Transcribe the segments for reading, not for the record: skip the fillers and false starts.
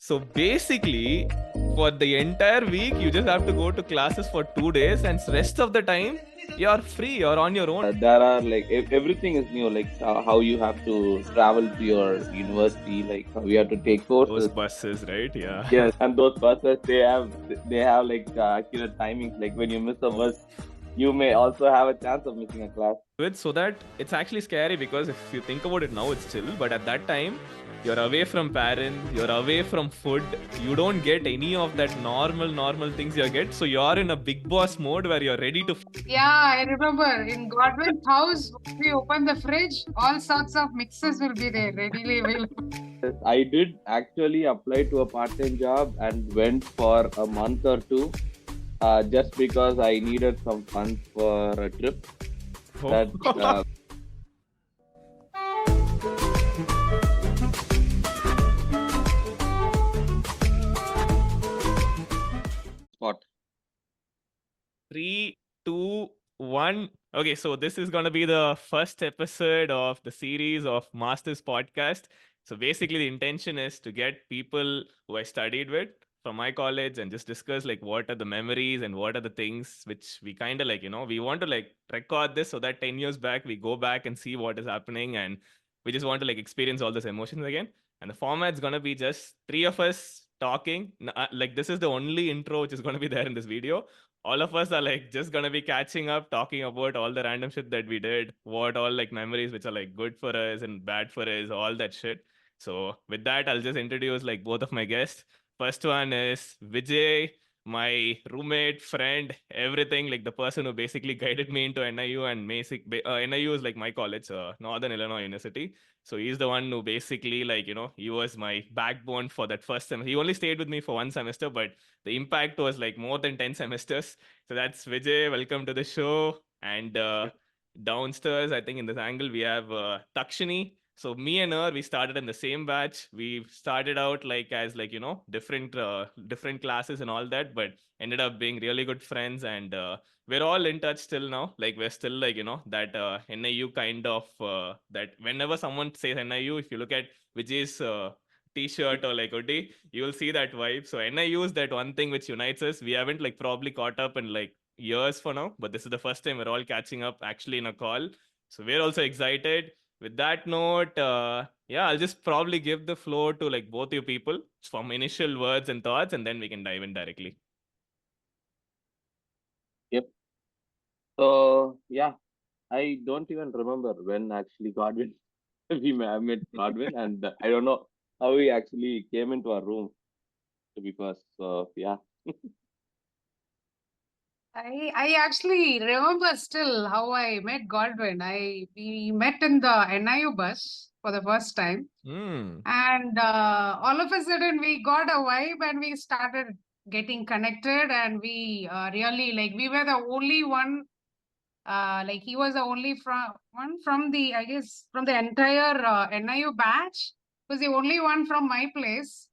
So basically, for the entire week, you just have to go to classes for 2 days, and rest of the time you're free. You're on your own. There are like everything is new, like how you have to travel to your university, like how you have to take Those courses. buses, right? Yeah. Yes, and those buses they have like accurate timings. Like when you miss a bus, you may also have a chance of missing a class. So that it's actually scary, because if you think about it now, it's chill, but at that time you're away from parents, you're away from food, you don't get any of that normal things you get, so you're in a big boss mode where you're ready to Yeah, I remember in Godwin's house, when we open the fridge, all sorts of mixes will be there, readily available. Yes, I did actually apply to a part-time job and went for a month or two, just because I needed some funds for a trip. That spot. 3, 2, 1. Okay, so this is going to be the first episode of the series of Masters podcast. So basically, the intention is to get people who I studied with from my college and just discuss like what are the memories and what are the things which we kind of like, we want to like record this so that 10 years back we go back and see what is happening, and we just want to like experience all those emotions again. And the format's going to be just three of us talking. Like, this is the only intro which is going to be there in this video. All of us are like just gonna be catching up, talking about all the random shit that we did, what all like memories which are like good for us and bad for us, all that shit. So with that, I'll just introduce like both of my guests. First one is Vijay, my roommate, friend, everything, like the person who basically guided me into NIU, and NIU is like my college, Northern Illinois University. So he's the one who basically like, he was my backbone for that first semester. He only stayed with me for one semester, but the impact was like more than 10 semesters. So that's Vijay. Welcome to the show. And downstairs, I think in this angle, we have Thakshiny. So me and her, we started in the same batch. We started out like as like, different classes and all that, but ended up being really good friends. And we're all in touch still now. Like, we're still like, that NIU kind of, that whenever someone says NIU, if you look at Vijay's t-shirt or like hoodie, you will see that vibe. So NIU is that one thing which unites us. We haven't like probably caught up in like years for now, but this is the first time we're all catching up actually in a call. So we're also excited. With that note, yeah, I'll just probably give the floor to like both you people from initial words and thoughts, and then we can dive in directly. Yep. So yeah, I don't even remember when actually Godwin met Godwin, and I don't know how he actually came into our room, because yeah. I actually remember still how I met Godwin. We met in the NIU bus for the first time, and all of a sudden we got a vibe and we started getting connected, and we really like we were the only one. Like he was the only one from the, I guess, from the entire NIU batch. Was the only one from my place,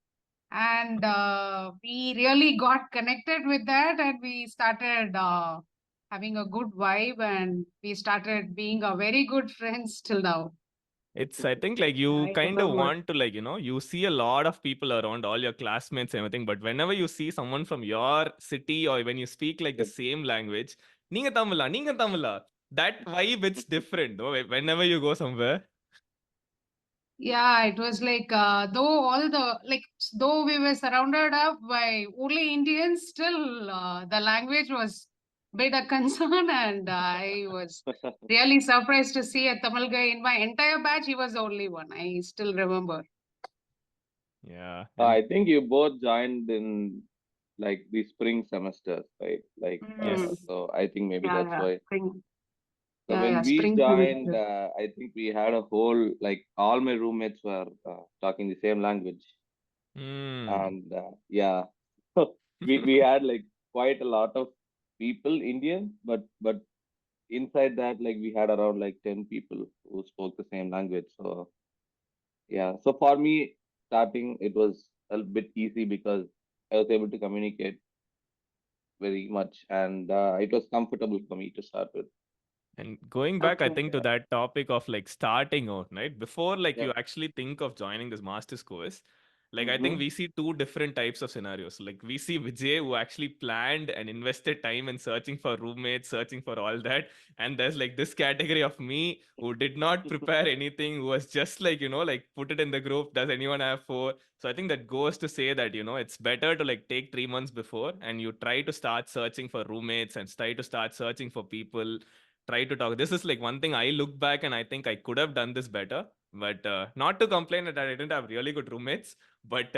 and we really got connected with that, and we started having a good vibe, and we started being a very good friends till now. It's, I think, like you I kind of remember. want to, like, you see a lot of people around, all your classmates and everything, but whenever you see someone from your city or when you speak like the Yep. same language, Ninga Tamila, that vibe, it's different, though, whenever you go somewhere. Yeah, it was like though all the like though we were surrounded up by only Indians, still the language was bit a concern, and I was really surprised to see a Tamil guy in my entire batch. He was the only one. I still remember. Yeah. I think you both joined in like the spring semesters, right? Like Mm. Yes. so I think maybe Yeah, that's yeah, why. spring. So Yeah, when yeah, we spring joined, semester. I think we had a whole, like all my roommates were talking the same language, Hmm. and yeah, we had like quite a lot of people Indian, but inside that, like we had around like 10 people who spoke the same language. So yeah, so for me, starting it was a bit easy because I was able to communicate very much, and it was comfortable for me to start with. And going back, I Okay. think, to that topic of like starting out, right? Before like Yeah. you actually think of joining this master's course, Like, I think we see two different types of scenarios. Like, we see Vijay, who actually planned and invested time in searching for roommates, searching for all that. And there's like this category of me who did not prepare anything, who was just like, like put it in the group. Does anyone have four? So I think that goes to say that, it's better to like take 3 months before and you try to start searching for roommates and try to start searching for people. Try to talk. This is like one thing I look back and I think I could have done this better. But not to complain that I didn't have really good roommates, but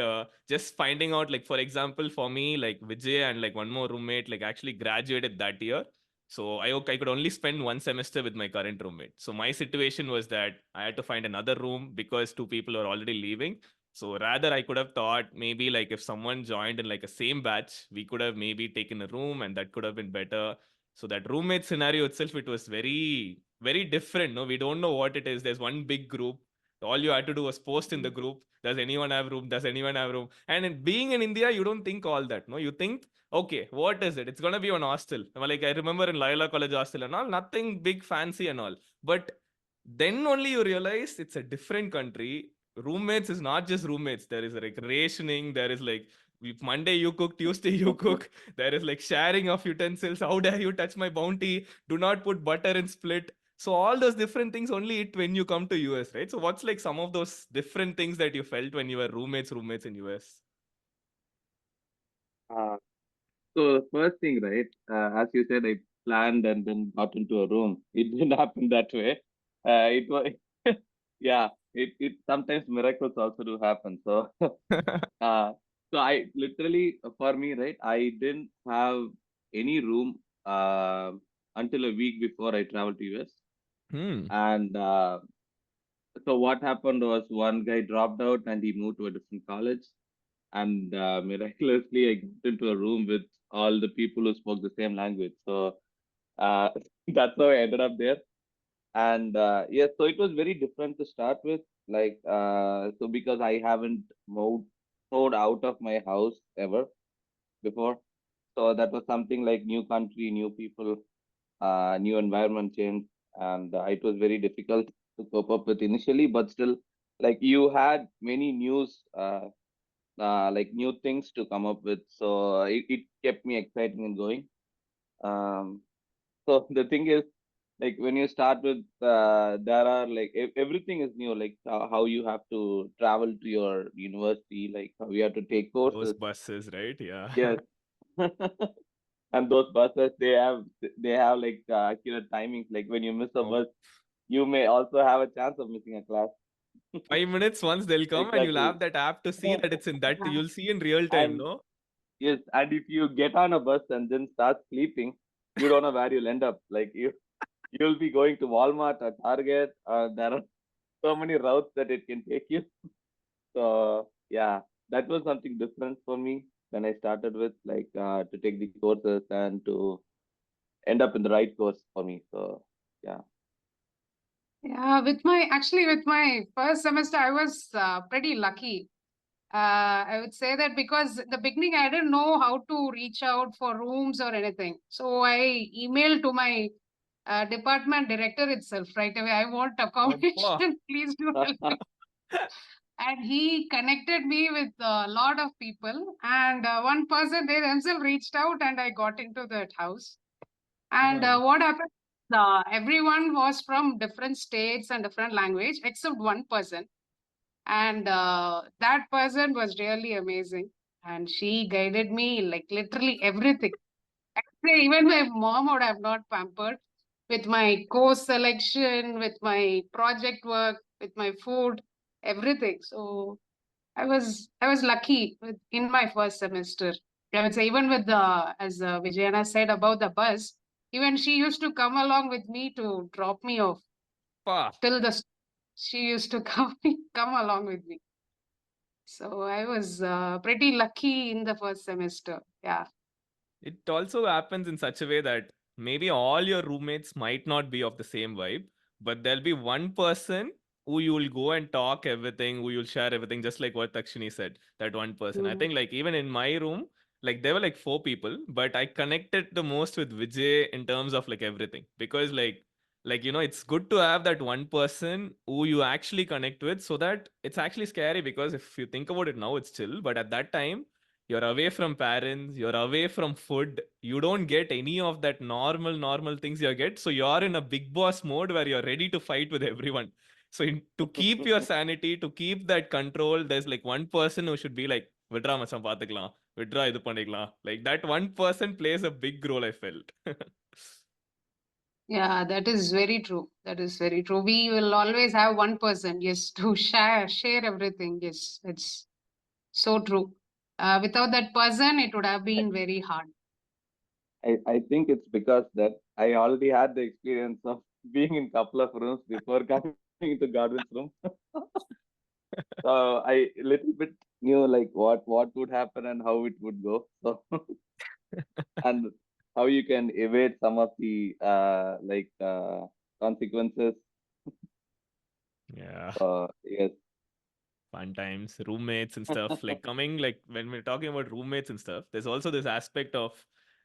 just finding out, like, for example, for me, like Vijay and like one more roommate like actually graduated that year. So I could only spend one semester with my current roommate. So my situation was that I had to find another room because two people are already leaving. So rather, I could have thought maybe like if someone joined in like a same batch, we could have maybe taken a room and that could have been better. So that roommate scenario itself, it was very, very different. No, we don't know what it is. There's one big group. All you had to do was post in the group. Does anyone have room? Does anyone have room? And being in India, you don't think all that. No, you think, okay, what is it? It's gonna be on hostel. Like I remember in Loyola College hostel and all, nothing big fancy and all. But then only you realize it's a different country. Roommates is not just roommates. There is like rationing. There is like if Monday you cook, Tuesday you cook. There is like sharing of utensils. How dare you touch my bounty? Do not put butter in split. So all those different things only it when you come to US, right? So what's like some of those different things that you felt when you were roommates in US? Uh, so the first thing, right? As you said, I planned and then got into a room. It didn't happen that way. It was, yeah. It sometimes miracles also do happen. So, uh, so I literally for me, right? I didn't have any room until a week before I traveled to US, Hmm. and so what happened was one guy dropped out and he moved to a different college, and miraculously I got into a room with all the people who spoke the same language. So uh, that's how I ended up there. And yes, so it was very different to start with. Like so because I haven't moved out of my house ever before, so that was something like new country, new people, new environment change, and it was very difficult to cope up with initially. But still, like you had many news, like new things to come up with, so it kept me exciting and going. Um, so the thing is, like when you start with, there are like everything is new, like how you have to travel to your university, like how you have to take Those courses. buses, right? Yeah. Yes. And those buses, they have like accurate timings. Like when you miss a Oh, bus, you may also have a chance of missing a class. 5 minutes once they'll come and you'll Exactly. have that app to see that it's in that you'll see in real time, And no? yes, and if you get on a bus and then start sleeping, you don't know where you'll end up. Like you'll be going to Walmart or Target. There are so many routes that it can take you. So yeah, that was something different for me when I started with, like to take the courses and to end up in the right course for me. So yeah. Yeah, with my first semester, I was pretty lucky. I would say that because in the beginning I didn't know how to reach out for rooms or anything. So I emailed to my department director itself right away. I want Appa. accommodation. Please do help me. And he connected me with a lot of people. And one person, they themselves reached out, and I got into that house. And Huh. what happened? Everyone was from different states and different language, except one person. And that person was really amazing. And she guided me like literally everything. Actually, even my mom would have not pampered with my course selection, with my project work, with my food, everything. So I was lucky in my first semester. I would say even with the as Vijayana said about the bus, even she used to come along with me to drop me off Appa. till the. She used to come along with me. So I was pretty lucky in the first semester. Yeah. It also happens in such a way that maybe all your roommates might not be of the same vibe, but there'll be one person who you'll go and talk everything, who you'll share everything, just like what Takshini said. That one person. I Mm. think like even in my room, like there were like four people, but I connected the most with Vijay in terms of like everything because like Like, it's good to have that one person who you actually connect with, so that it's actually scary, because if you think about it now, it's chill, but at that time, you're away from parents, you're away from food, you don't get any of that normal things you get, so you're in a big boss mode where you're ready to fight with everyone. So to keep your sanity, to keep that control, there's like one person who should be like, விட்றா மச்சான் பாத்துக்கலாம், விட்றா இது பண்ணிக்கலாம். Like that one person plays a big role, I felt. Yeah, that is very true. That is very true. We will always have one person, yes, to share everything. Yes, it's so true. Without that person, it would have been very hard. I think it's because that I already had the experience of being in couple of rooms before coming into Godwin's room. So I little bit knew like what would happen and how it would go. So and how you can evade some of the consequences. Yeah. Yes. Fun times, roommates and stuff. Like, coming, like, when we're talking about roommates and stuff, there's also this aspect of,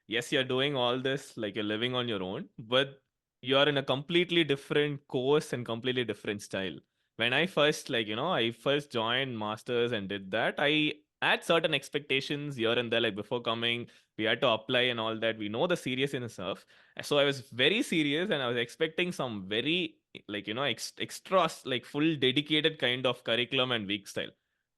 yes, you're doing all this, like, you're living on your own, but you're in a completely different course and completely different style. When I first, like, I first joined masters and did that, I had certain expectations here and there. Like, before coming, we had to apply and all that. We know the seriousness of. So I was very serious, and I was expecting some very, like, extra, like, full dedicated kind of curriculum and week style.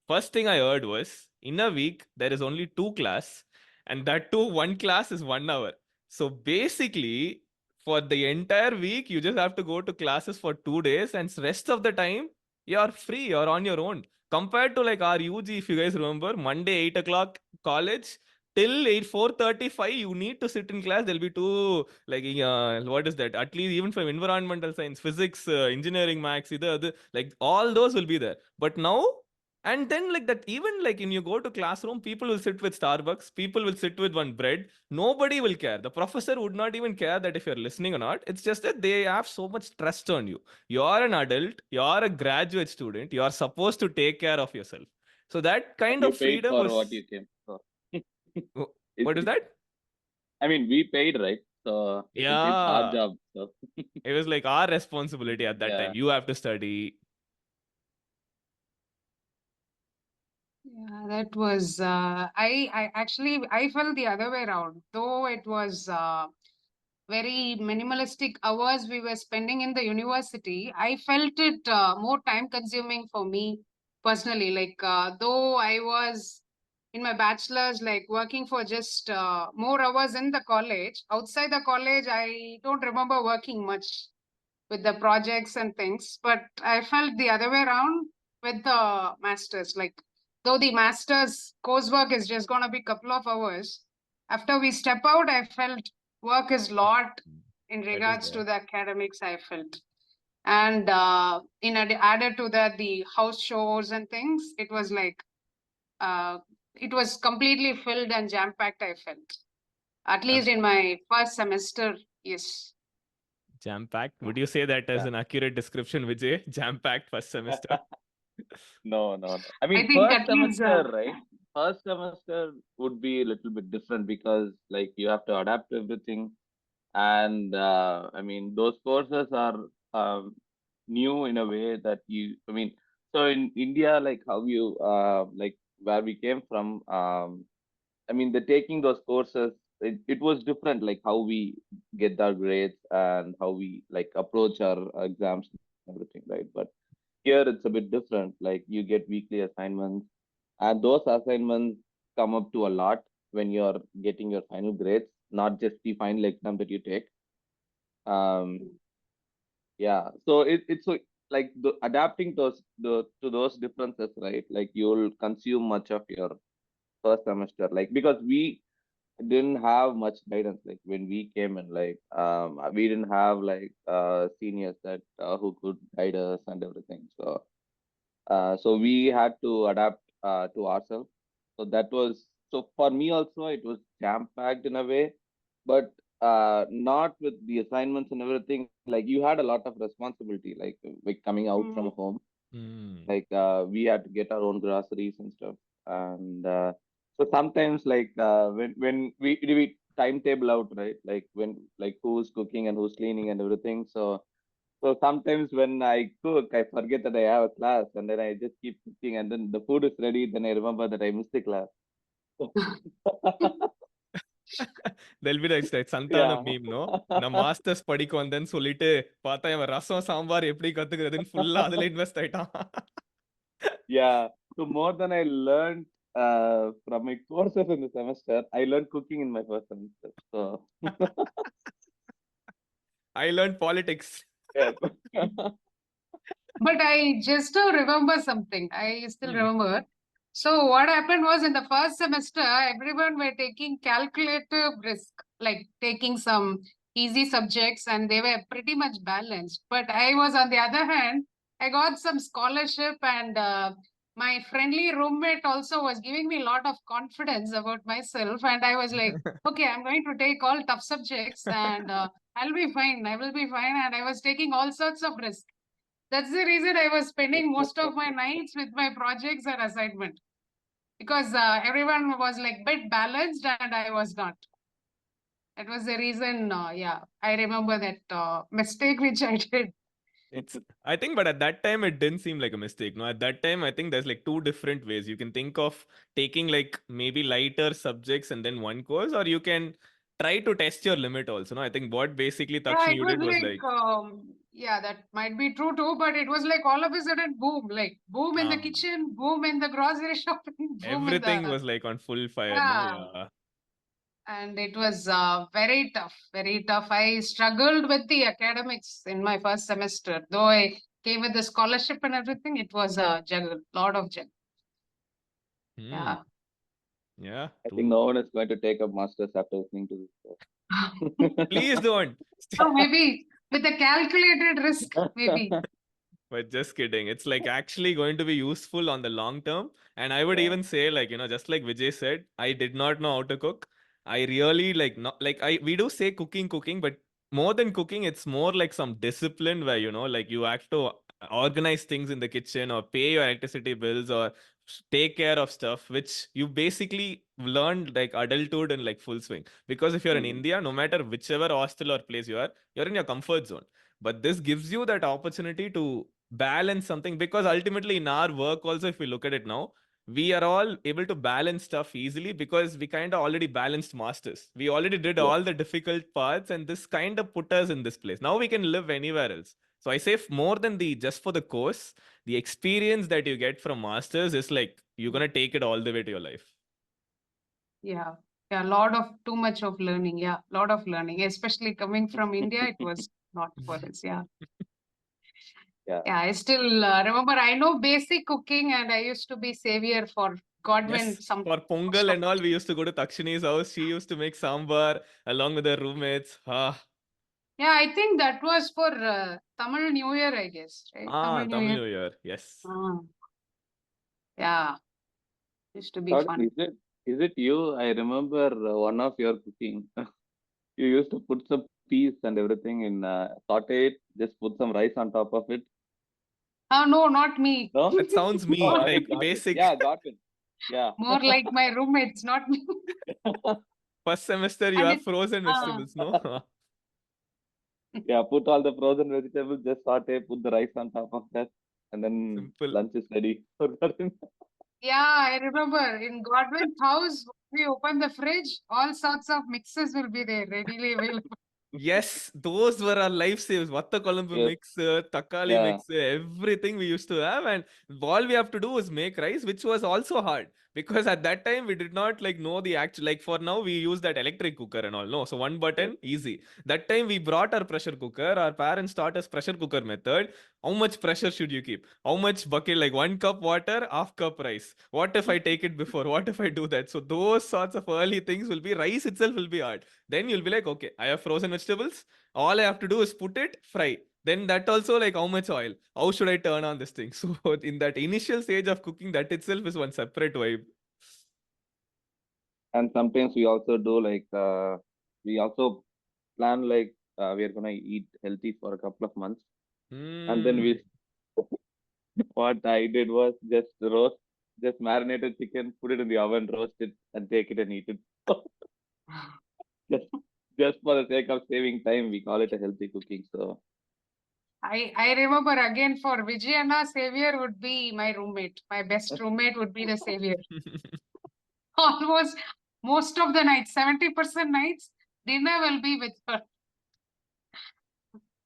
First thing I heard was, in a week there is only two class, and that too, one class is 1 hour. So basically, for the entire week you just have to go to classes for 2 days, and rest of the time you're free, you're on your own. Compared to like our UG, if you guys remember, Monday 8 o'clock college till 8 4:35, you need to sit in class. There'll be two, like, what is that, at least even from environmental science, physics, engineering, max, either other, like, all those will be there. But now, and then, like, that, even like when you go to classroom, people will sit with Starbucks, people will sit with one bread, nobody will care. The professor would not even care that if you're listening or not. It's just that they have so much trust on you. You're an adult, you're a graduate student, you're supposed to take care of yourself. So that kind You of paid freedom for what was. you came for. What is that? I mean, we paid, right? So it's our Yeah, job. So it was like our responsibility at that time. yeah. You have to study. Yeah, that was I actually I felt the other way around. Though it was very minimalistic hours we were spending in the university, I felt it more time consuming for me personally. Like though I was in my bachelor's, like working for just more hours in the college. Outside the college, I don't remember working much with the projects and things. But I felt the other way around with the masters. Like though the masters coursework is just gonna be couple of hours, after we step out, I felt work is lot in That is regards to there. the academics. I felt, and added to that the house chores and things. It was like uh, it was completely filled and jam packed. I felt, at Um, least in my first semester. Yes. Jam packed. Would you say that as Yeah. an accurate description, Vijay? Jam packed first semester. No. I I mean, think first at least semester, right? First semester would be a little bit different because, like, you have to adapt to everything, and I mean, those courses are new in a way that I mean, so in India, like how you, like where we came from, I mean, the taking those courses, it was different, like how we get our grades and how we like approach our exams and everything, right? But here it's a bit different. Like you get weekly assignments, and those assignments come up to a lot when you're getting your final grades, not just the final exam that you take. Um, yeah. So it's so like adapting to those differences, right? Like you'll consume much of your first semester, like because we didn't have much guidance like when we came in, like we didn't have like seniors that who could guide us and everything. So we had to adapt to ourselves. So that was, so for me also it was jam packed in a way, but not with the assignments and everything. Like you had a lot of responsibility, like coming out from Mm, home. Hmm. Like we had to get our own groceries and stuff, and so sometimes like when we timetable out, right, like when like who's cooking and who's cleaning and everything. So So sometimes when I cook, I forget that I have a class, and then I just keep cooking, and then the food is ready. Then I remember that I missed the class. There'll be like Santana Yeah. meme, no? நான் masters படிக்க வந்தேன்னு சொல்லிட்டு பார்த்தா இவன் ரசம் சாம்பார் எப்படி கத்துக்கிறதுன்னு ஃபுல்லா அதுல invest ஆயிட்டான். Yeah. So more than I learned from my courses in the semester, I learned cooking in my first semester. So I learned politics. yeah. But I just remember something. I still Hmm. remember. So what happened was in the first semester, everyone were taking calculative risk, like taking some easy subjects, and they were pretty much balanced. But I was on the other hand, I got some scholarship, and my friendly roommate also was giving me a lot of confidence about myself. And I was like, okay, I'm going to take all tough subjects, and I'll be fine. I will be fine. And I was taking all sorts of risks. That's the reason I was spending most of my nights with my projects and assignment because everyone was like bit balanced and I was not. That was the reason. Yeah, I remember that mistake which I did. It's I think, but at that time it didn't seem like a mistake. No, at that time I think there's like two different ways. You can think of taking like maybe lighter subjects and then one course, or you can try to test your limit also. No, I think what basically Yeah, Thakshini it you was did was like, like, yeah, that might be true too, but it was like all of a sudden, boom, like boom in the ah, kitchen, boom in the grocery shopping, boom in everything the, was like on full fire. No, yeah. yeah. And it was very tough, very tough. I struggled with the academics in my first semester. Though I came with the scholarship and everything, it was a juggle, lot of juggle. Hmm. Yeah. Yeah, I think true. no one is going to take up masters after listening to this. Please don't. So maybe with a calculated risk, maybe. But just kidding. It's like actually going to be useful on the long term. And I would Yeah. even say, like, just like Vijay said, I did not know how to cook. I really like not like we do say cooking, but more than cooking, it's more like some discipline where, like you have to organize things in the kitchen or pay your electricity bills or take care of stuff, which you basically learned like adulthood in like full swing. Because if you're in Mhm. India, no matter whichever hostel or place you're in your comfort zone. But this gives you that opportunity to balance something, because ultimately in our work also, if we look at it now, we are all able to balance stuff easily because we kind of already balanced masters. We already did Yeah. all the difficult parts, and this kind of put us in this place. Now we can live anywhere else. So I say more than the just for the course, the experience that you get from masters is like you're gonna take it all the way to your life. Yeah. Yeah. Lot of too much of learning. Yeah. Lot of learning, especially coming from India. It was not for us. Yeah. Yeah. Yeah. I still remember, I know basic cooking and I used to be savior for Godwin Yes, some for most Pongal of and all, we used to go to Thakshini's house. She used to make sambar along with her roommates. Yeah, I think that was for Tamil New Year, I guess, right? Tamil New Tamil Year. New Year. Yes. Ah, yeah, used to be Thought, fun. is it you? I remember one of your cooking. You used to put some peas and everything in saute it, just put some rice on top of it. No, not me. No? That sounds Oh, me, I like mean, got it. basic. Yeah, got it. Yeah. More like my roommates, not me. First semester, you And have it, frozen uh, vegetables, no? Yeah, put all the frozen vegetables, just saute, put the rice on top of that, and then Simple. lunch is ready. yeah, I remember in Godwin's house, we open the fridge, all sorts of mixes will be there, readily available. Yes, those were our life saves. Vatta Colombo Yes. mixer, Takali Yeah. mixer, everything we used to have. And all we have to do is make rice, which was also hard. Because at that time we did not like know the actual, like for now we use that electric cooker and all. No, so one Yes. button, easy. That time we brought our pressure cooker. Our parents taught us pressure cooker method. How much pressure should you keep? How much bucket? Like 1 cup water, half cup rice. What if I take it before? What if I do that? So those sorts of early things will be, rice itself will be hard. Then you'll be like, okay, I have frozen vegetables. All I have to do is put it, fry. Then that also, like, how much oil? How should I turn on this thing? So in that initial stage of cooking, that itself is one separate vibe. And sometimes we also do like, we also plan like we are gonna eat healthy for a couple of months, and then Hmm. we what I did was just marinated chicken, put it in the oven, roast it, and take it and eat it. just just for the sake of saving time, we call it a healthy cooking. So I remember again for Vijay Savior would be my roommate. My best roommate would be the Savior. Almost most of the nights, 70% nights, dinner will be with her.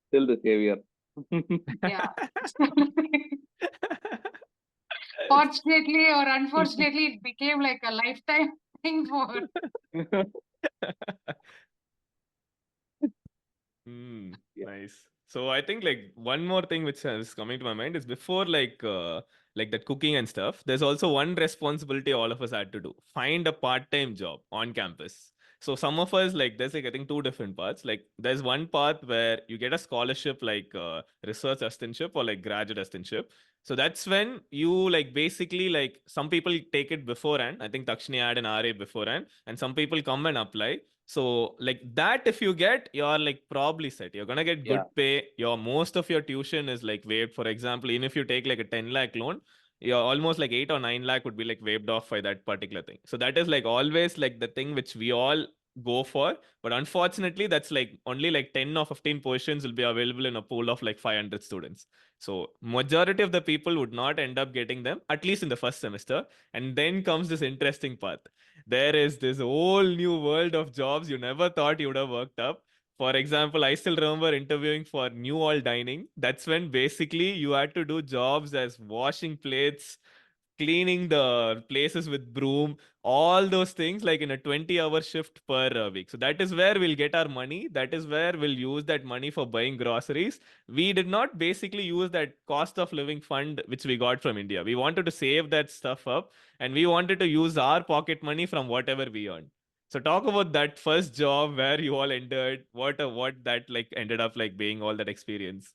Still the savior. Yeah. Fortunately or unfortunately, it became like a lifetime thing for her. Yeah. Nice. So I think like one more thing which is coming to my mind is before like that cooking and stuff, there's also one responsibility all of us had to do. Find a part-time job on campus. So some of us like there's like I think two different parts. Like there's one path where you get a scholarship like research assistantship or like graduate assistantship. So that's when you like basically like some people take it beforehand. I think Thakshiny had an RA beforehand, and some people come and apply. So like that, if you get, you're like probably set. You're gonna get Yeah. good pay. Your most of your tuition is like waived. For example, even if you take like a 10 lakh loan, you're almost like 8 or 9 lakh would be like waived off by that particular thing. So that is like always like the thing which we all go for. But unfortunately, that's like only like 10 or 15 positions will be available in a pool of like 500 students. So majority of the people would not end up getting them, at least in the first semester. And then comes this interesting part. There is this whole new world of jobs you never thought you would have worked up. For example, I still remember interviewing for New All Dining. That's when basically you had to do jobs as washing plates, cleaning the places with broom, all those things like in a 20-hour shift per week. So that is where we'll get our money. That is where we'll use that money for buying groceries. We did not basically use that cost of living fund which we got from India. We wanted to save that stuff up, and we wanted to use our pocket money from whatever we earned. So talk about that first job where you all entered. What that like ended up like being all that experience.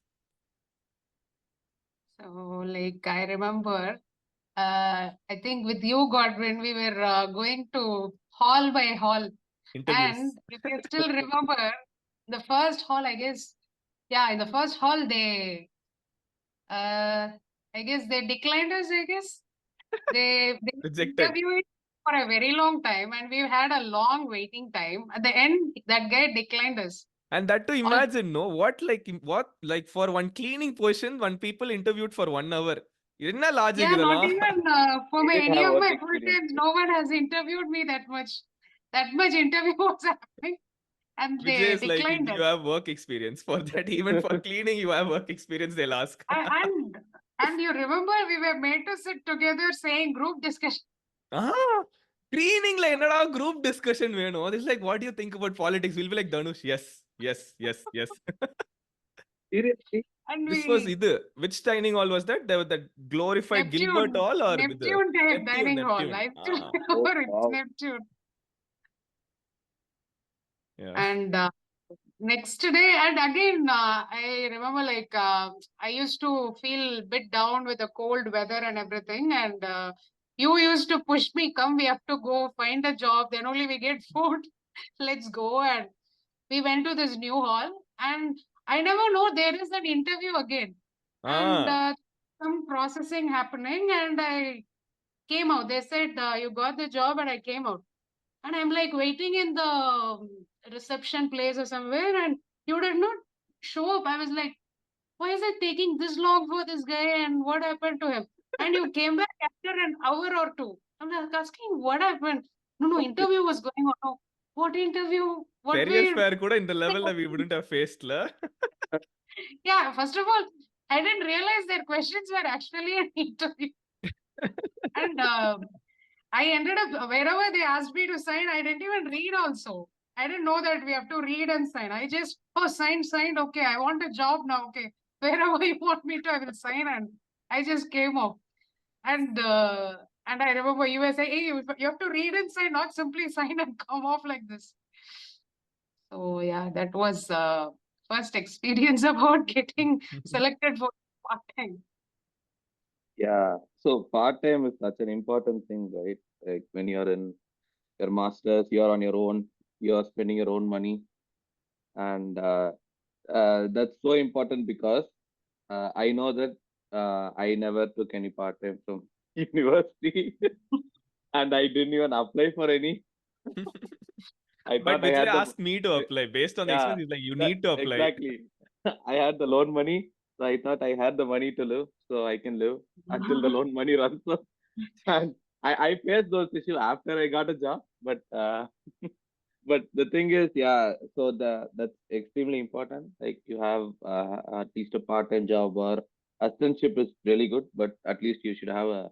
So, like, I remember, I think with you, Godwin, we were going to hall by hall. Interviews. And if you still remember, the first hall, I guess, yeah, in the first hall, I guess they declined us, I guess. They Rejected. interviewed for a very long time, and we had a long waiting time. At the end, that guy declined us. And that to All, imagine, no, what like for one cleaning position, one people interviewed for 1 hour. என்ன logic yeah, not இதெல்லாம்? even for He my didn't any have of work my full experience. times, no one has interviewed me that much. That much interview was happening, and Vijay they is like, declined do us. you have work experience for that? Even for cleaning, you have work experience, they'll ask. And you remember we were made to sit together saying group discussion. Ah, cleaning like என்னடா group discussion வேணும். It's like, what do you think about politics? We'll be like, Dhanush, yes, yes, yes, yes. Seriously? And This was we either which dining hall was that? There was that glorified Gilbert Neptune, Hall or with the Neptune Neptune, dining hall. Neptune. I still Ah, Oh, remember it's wow. Neptune. yeah. And next day, and again, I remember like I used to feel bit down with the cold weather and everything. And you used to push me, come, we have to go find a job, then only we get food. Let's go. And we went to this new hall, and I never know there is an interview again. And Ah, some processing happening, and I came out. They said, you got the job, and I came out. And I'm like waiting in the reception place or somewhere, and you did not show up. I was like, why is it taking this long for this guy, and what happened to him? And you came back after an hour or two. I'm like asking, what happened? No, no, interview was going on. Oh, what interview? What career we? fair கூட இந்த லெவல்ல we wouldn't have faced la. Yeah, first of all, I didn't realize their questions were actually an interview. And I ended up wherever they asked me to sign, I didn't even read also. I didn't know that we have to read and sign. I just, oh, signed. Okay, I want a job now. Okay, wherever you want me to, I will sign. And I just came off. And I remember you were saying, hey, you have to read and sign, not simply sign and come off like this. So yeah, that was first experience about getting selected for part time. Yeah. So part-time is such an important thing, right? Like when you're in your masters, you're on your own, you're spending your own money. And that's so important because I know that I never took any part-time from university and I didn't even apply for any. I But thought I Vijay had the, asked me to apply. Based on the yeah, experience, he's like, you that need to apply. exactly. I had the loan money, So I thought I had the money to live, so I can live until the loan money runs out. And I faced those issues after I got a job, but but the thing is, yeah, so that's extremely important. Like you have at least a part-time job, or assistantship is really good, but at least you should have a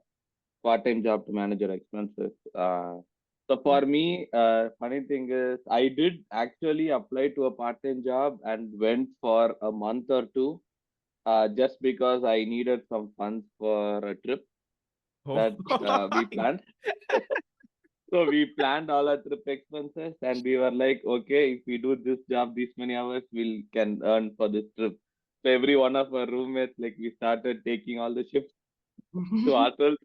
part-time job to manage your expenses. So for me, funny thing is, I did actually apply to a part-time job and went for a month or two, just because I needed some funds for a trip Oh. that we planned. So we planned all our trip expenses, and we were like, okay, if we do this job this many hours, we can earn for this trip. So every one of our roommates, like we started taking all the shifts to ourselves,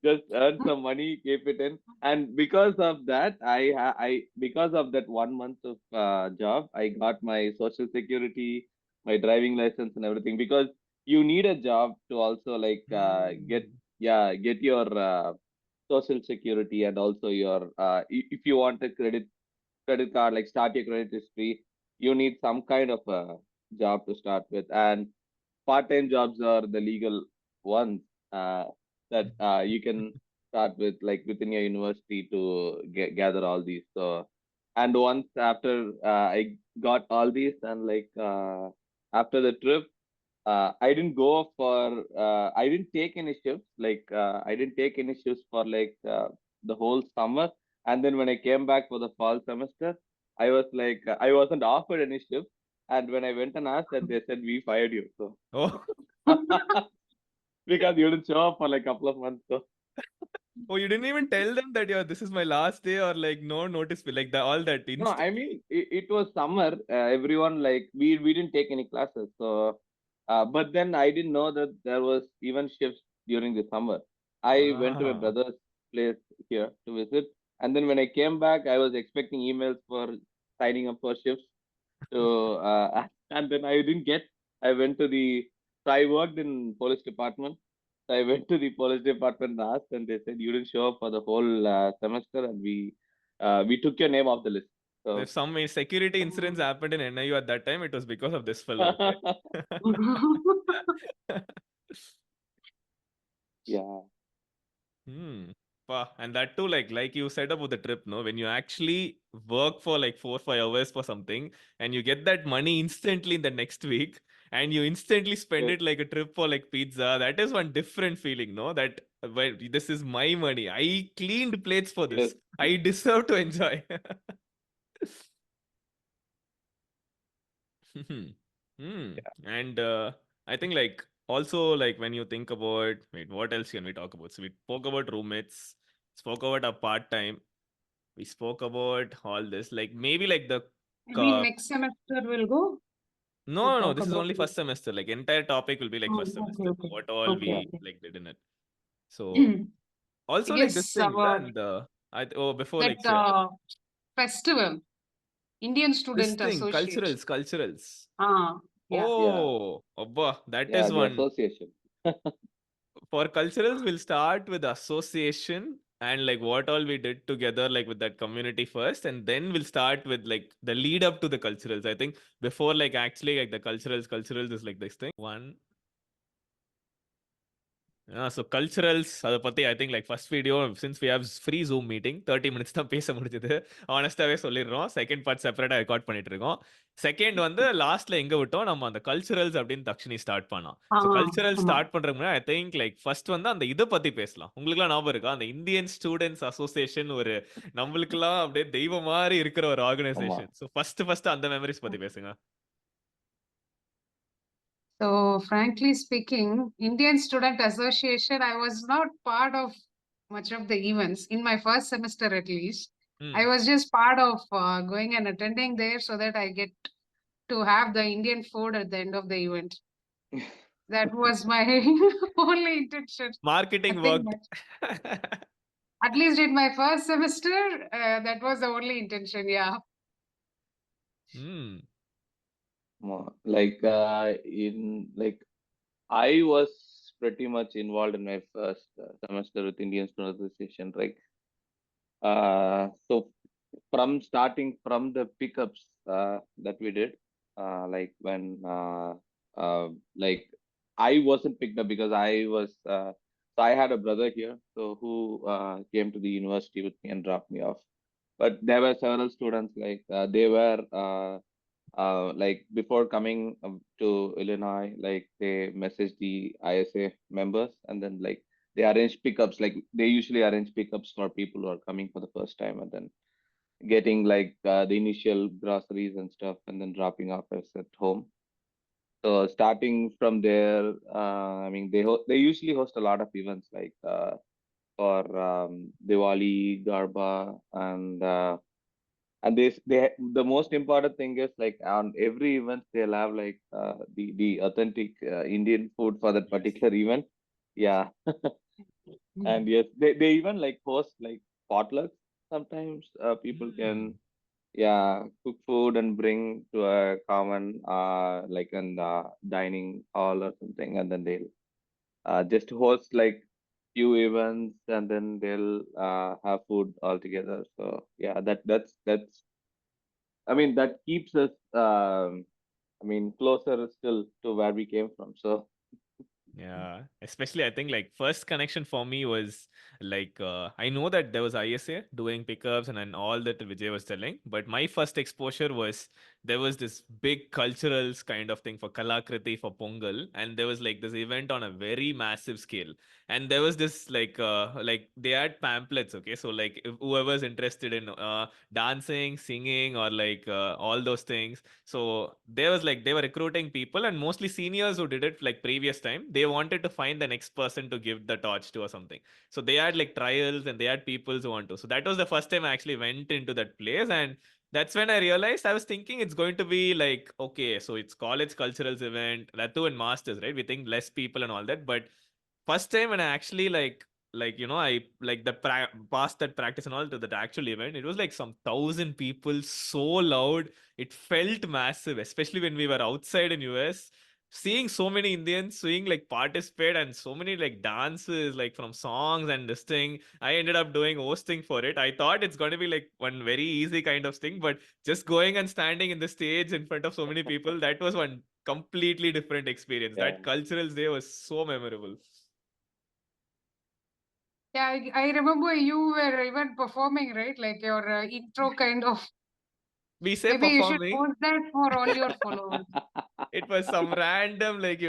just earn some money, keep it in. And because of that, because of that 1 month of job, I got my social security, my driving license, and everything. Because you need a job to also like get your social security, and also your if you want a credit card, like start your credit history, you need some kind of a job to start with. And part-time jobs are the legal ones, that you can start with, like within your university, to gather all these. So, and once after I got all these, and like after the trip, I didn't take any shifts. Like I didn't take any shifts for like the whole summer. And then when I came back for the fall semester, I was like, I wasn't offered any shifts. And when I went and asked, and they said, we fired you. So Oh. because you didn't show up for like a couple of months. So Oh, you didn't even tell them that this is my last day, or like no notice, like the all that no, I instantly. mean it was summer. Everyone, like we didn't take any classes. So, but then I didn't know that there was even shifts during the summer. I went to my Ah. brother's place here to visit, and then when I came back, I was expecting emails for signing up for shifts. So, and then I didn't get. I went to the. So I worked in police department. So I went to the police department and asked, and they said you didn't show up for the whole semester, and we took your name off the list. If So some security incidents happened in NIU at that time, it was because of this fellow. Okay. yeah, Hmm. And that too, like you said about the trip, no, when you actually work for like 4 5 hours for something, and you get that money instantly in the next week, and you instantly spend yes, it like a trip for like pizza, that is one different feeling, no? That well, this is my money. I cleaned plates for yes, this. I deserve to enjoy. Hmm. And I think like also like when you think about wait, what else can we talk about? So we spoke about roommates, spoke about our part time, we spoke about all this. Like maybe like the Maybe next semester we'll go to no, talk this is about only it. first semester. Like entire topic will be like Oh, first okay, semester. okay, What all okay, yeah. we okay. like did in it. So I also like this guess thing, our and before that like say festival, Indian this Student thing, Association. culturals. Ah, yeah. Yeah, Oh, Abba, that yeah, is the one. association. For culturals, we'll start with association and like what all we did together, like with that community first, and then we'll start with like the lead up to the culturals. I think before like actually like the culturals is like this thing. One. Yeah, so culturals, அதை பத்தி I think like first video, since we have free Zoom meeting, 30 minutes தான் பேச முடிஞ்சது. ஆனஸ்டாவே சொல்லிடுறோம். Second part செப்பரேட்டா record பண்ணிட்டு இருக்கோம். Second வந்து லாஸ்ட்ல எங்க விட்டோம், நம்ம அந்த கல்ச்சுரல்ஸ் அப்படின்னு தக்ஷினி ஸ்டார்ட் பண்ணோம். ஸோ Ah, கல்ச்சுரல் ஆமா. ஸ்டார்ட் பண்றதுக்கு முன்னாடி ஐ திங்க் லைக் ஃபர்ஸ்ட் வந்து அந்த இதை பத்தி பேசலாம். உங்களுக்குலாம் ஞாபகம் இருக்கா, அந்த இந்தியன் ஸ்டூடெண்ட்ஸ் அசோசியேஷன் ஒரு நம்மளுக்குலாம் அப்படியே தெய்வம் மாதிரி இருக்கிற ஒரு ஆமா. ஆர்கனைசேஷன். ஸோ ஃபர்ஸ்ட் அந்த மெமரிஸ் பத்தி பேசுங்க. So, frankly speaking, Indian Student Association, I was not part of much of the events in my first semester at least. I ம். was just part of going and attending there so that I get to have the Indian food at the end of the event. That was my only intention. Marketing Nothing work. much. At least in my first semester, that was the only intention. Yeah. ம். Like in like I was pretty much involved in my first semester with Indian Student Association. Like so from starting from the pickups that we did, like when like I wasn't picked up because I was so I had a brother here, so who came to the university with me and dropped me off. But there were several students like they were like before coming to Illinois, like they messaged the ISA members and then like they arrange pickups. Like they usually arrange pickups for people who are coming for the first time and then getting like the initial groceries and stuff and then dropping off us at home. So starting from there, I mean they usually host a lot of events like for Diwali, Garba, and they the most important thing is like on every event they'll have like the authentic Indian food for that Yes. particular event. Yeah, and yes, they even like host like potlucks. Sometimes people can cook food and bring to a common like an dining hall or something, and then they'll just host like few events and then they'll have food all together. So yeah, that's I mean that keeps us I mean closer still to where we came from. So Yeah, especially I think like first connection for me was like I know that there was ISA doing pickups and all that Vijay was telling, but my first exposure was there was this big culturals kind of thing for Kalakriti for Pongal, and there was like this event on a very massive scale, and there was this like they had pamphlets, okay, so like if whoever's interested in dancing, singing, or like all those things, so there was like they were recruiting people and mostly seniors who did it like previous time. They wanted to find the next person to give the torch to or something. So they had like trials and they had people who want to. So that was the first time I actually went into that place, and that's when I realized I was thinking it's going to be like okay, so it's college culturals event that too in masters, right? We think less people and all that, but first time when I actually like I like the past that practice and all to that actual event, it was like some 1,000 people, so loud. It felt massive, especially when we were outside in US, seeing so many Indians seeing like participate and so many like dances like from songs and this thing. I ended up doing hosting for it. I thought it's going to be like one very easy kind of thing, but just going and standing in the stage in front of so many people, that was one completely different experience. yeah, That cultural day was so memorable. Yeah, I remember you were even performing, right? Like your intro kind of. We say Maybe you should performing. post that for all your followers. It was some random, like,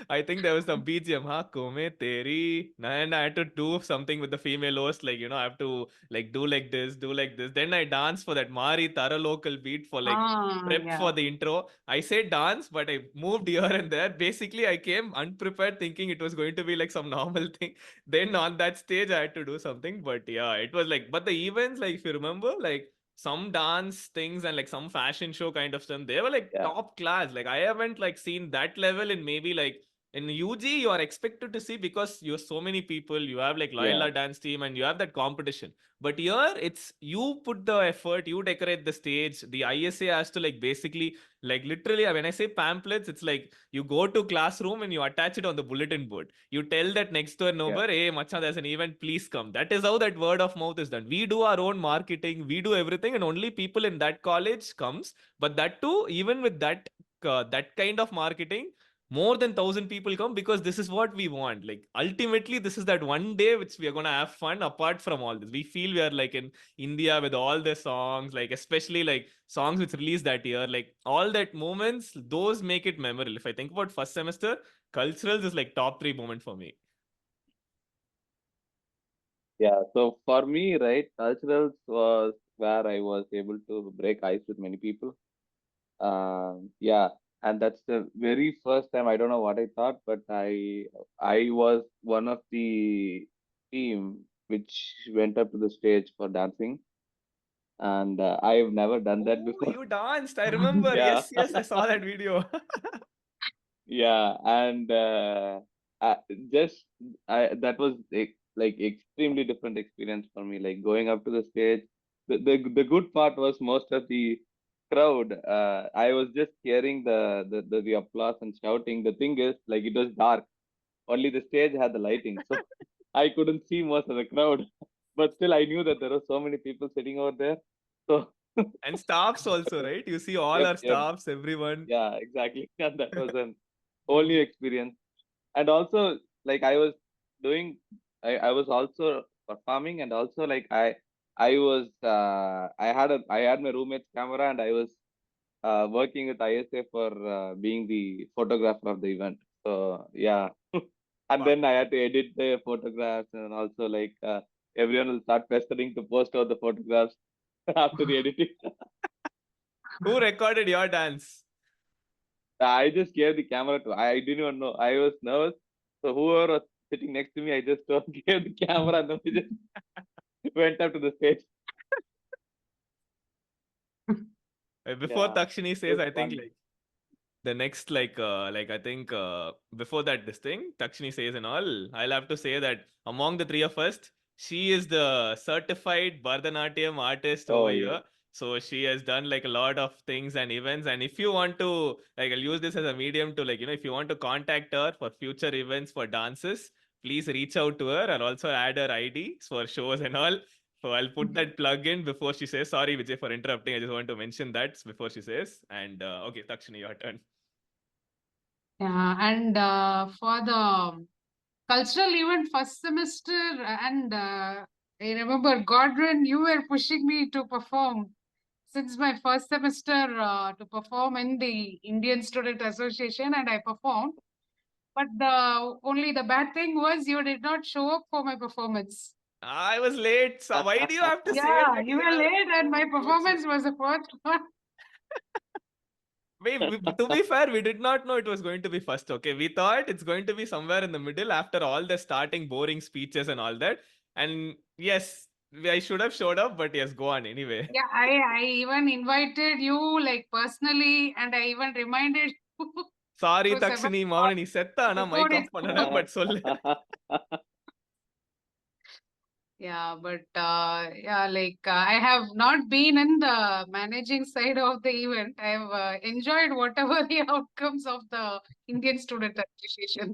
I think there was some BGM, huh? Kome Teri. And I had to do something with the female host, like, I have to, like, do like this, do like this. Then I danced for that Mari Tara local beat for, like, prep Yeah. for the intro. I said dance, but I moved here and there. Basically, I came unprepared thinking it was going to be like some normal thing. Then on that stage, I had to do something. But yeah, it was like, but the events, like, if you remember, like, some dance things and like some fashion show kind of stuff, they were like yeah, top class. Like I haven't like seen that level in maybe like in UG you are expected to see because you have so many people, you have like yeah, Loyola dance team and you have that competition. But here it's you put the effort, you decorate the stage. The ISA has to like basically like literally when I say pamphlets, it's like you go to classroom and you attach it on the bulletin board. You tell that next door yeah, neighbor, hey macha, there's an event, please come. That is how that word of mouth is done. We do our own marketing, we do everything, and only people in that college comes. But that too, even with that kind of marketing, more than 1,000 people come because this is what we want. Like ultimately, this is that one day which we are gonna have fun. Apart from all this, we feel we are like in India with all the songs, like especially like songs which released that year, like all that moments, those make it memorable. If I think about first semester, culturals is like top three moment for me. yeah. So for me, right, culturals was where I was able to break ice with many people. Yeah, and that's the very first time. I don't know what I thought, but I was one of the team which went up to the stage for dancing, and I've never done that Oh, before. you danced. I remember. Yeah, Yes, yes, I saw that video. yeah, and I, just that was like extremely different experience for me. Like going up to the stage, the good part was most of the crowd. I was just hearing the applause and shouting. The thing is, like it was dark. Only the stage had the lighting, so I couldn't see most of the crowd. But still, I knew that there were so many people sitting over there. So, And staffs also, right? You see all yep, our yep, staffs, everyone. yeah, exactly. And that was an whole new experience. And also, like I was doing, I was also performing, and also like I had my roommate's camera, and I was working with ISA for being the photographer of the event. So yeah, and Wow. then I had to edit the photographs, and also like everyone will start pestering to post all the photographs after the editing. Who recorded your dance? I just gave the camera to. I didn't even know. I was nervous. So whoever was sitting next to me, I just gave the camera, and then we just went up to the stage. Before Yeah, Thakshini it was says, I think fun. like the next like I think before that this thing Thakshini says and all, I'll have to say that among the three of us, she is the certified Bharatanatyam artist over Oh yes. here. So she has done like a lot of things and events. And if you want to, like, I'll use this as a medium to, like, if you want to contact her for future events for dances, please reach out to her and also add her ID for shows and all. So I'll put that plug in before she says. Sorry, Vijay, for interrupting. I just want to mention that before she says. And okay, Thakshini, your turn. Yeah, and for the cultural event first semester, and I remember Godwin, you were pushing me to perform since my first semester to perform in the Indian Student Association, and I performed. But the bad thing was you did not show up for my performance. I was late. So why do you have to say Yeah, that you were here? late, and my performance was the first one. To be fair, we did not know it was going to be first. Okay, we thought it's going to be somewhere in the middle after all the starting boring speeches and all that. And yes, I should have showed up, but yes, go on anyway. Yeah, I even invited you like personally, and I even reminded you Sorry, to 7 Thakshini, Mavan, நீ செத்த ஆனா before mic it off பண்ணனா, but சொல்லு. Yeah, but yeah, like I have not been in the managing side of the event. I have enjoyed whatever the outcomes of the Indian Student Association.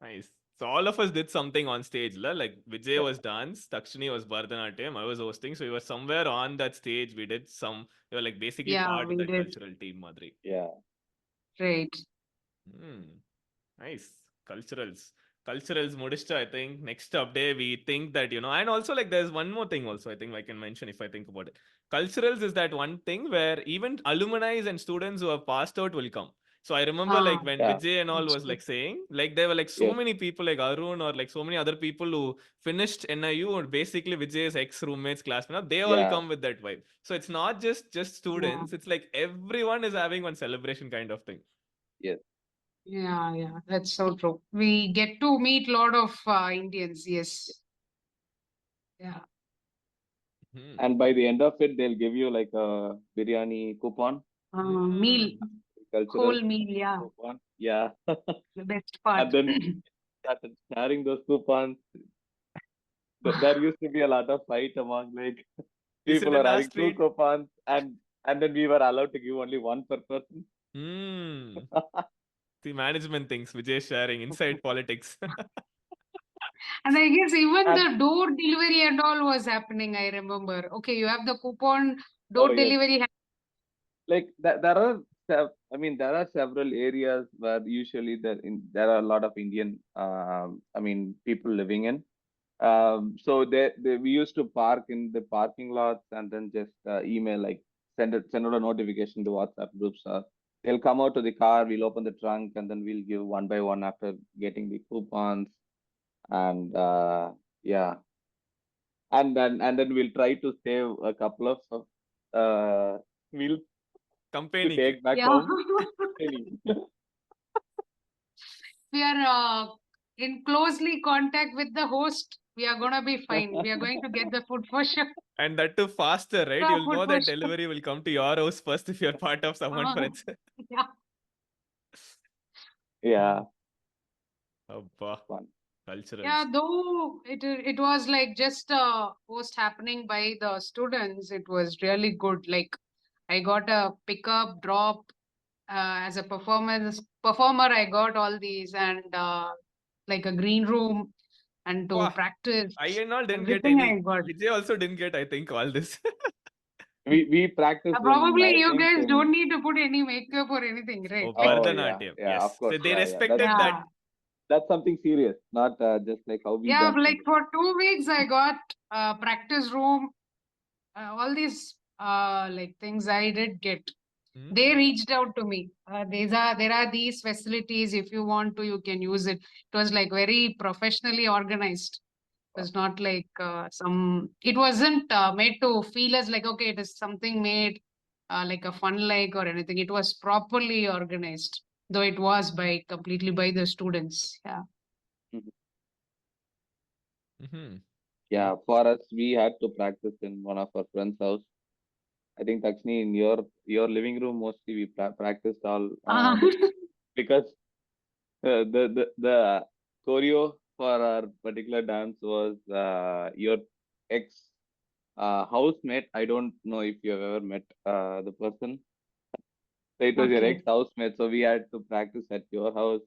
Nice. So all of us did something on stage, la? Like Vijay was dance, Thakshini was Bharatanatyam, I was hosting. So we were somewhere on that stage. We did some, we were like basically Yeah, part of we that did. cultural team, Madri. Yeah. Right. Hmm. Nice. Culturals. Culturals முடிச்சிட்டு, I think next update we think that, and also like there's one more thing also I think I can mention if I think about it. Culturals is that one thing where even alumni and students who have passed out will come. So I remember Ah, like when Yeah. Vijay and all that's was true. like saying, like there were like so Yes. many people like Arun or like so many other people who finished NIU or basically Vijay's ex-roommates, classmates, they all Yeah. come with that vibe. So it's not just Yeah, students, it's like everyone is having one celebration kind of thing. Yes. yeah, that's so true. We get to meet a lot of Indians. Yes. Yeah. Hmm. And by the end of it, they'll give you like a biryani coupon, Meal, Hmm. cultural whole meal. Yeah, coupon. Yeah. the best And part. then started sharing those coupons. There used to be a lot of fight among like Is it people a are having two street? coupons, and then we were allowed to give only one per person. Hmm. The management things, Vijay sharing inside politics. And I guess even And the door delivery and all was happening. I remember. Okay, you have the coupon oh door yes, delivery. like there are I mean there are several areas where usually there are a lot of Indian I mean people living in. So we used to park in the parking lots and then just email like send out a notification to WhatsApp groups. They'll come out to the car, we'll open the trunk, and then we'll give one by one after getting the coupons. And yeah, and then we'll try to save a couple of meals to Company. take back Yeah. home. Any. We are in closely contact with the host. We are gonna be fine. We are going to get the food for sure. And that too faster, right? The You'll food know for that sure. delivery will come to your house first if you're part of someone Uh, friends. yeah. Yeah, Abba. fun. Yeah, Culturals. though it was like just a post happening by the students, it was really good. Like I got a pickup, drop as a performer. I got all these and like a green room and to Wow. practice I and all didn't get everything I any. got. Vijay also didn't get, I think, all this. we practiced in Probably I you think guys don't in need to put any makeup or anything, right? Oh, Like, oh yeah, Bharatanatyam. yeah, of Yes. course, So they yeah. That's respected that. yeah. that's something serious, not just like how we Yeah, dance like on it. for 2 weeks, I got practice room, all these like things I did get. They Mm. reached out to me. There are these facilities. If you want to, you can use it. It was like very professionally organized. It was not like it wasn't made to feel as like, okay, it is something made like a fun like or anything. It was properly organized, though it was by completely by the students. Yeah. Mhm. Mm-hmm. Yeah, for us, we had to practice in one of our friends' house. I think Thakshiny, in your living room, mostly we practiced all Uh, because the choreo for our particular dance was your ex housemate. I don't know if you have ever met the person. So it was your okay. ex housemate. So we had to practice at your house.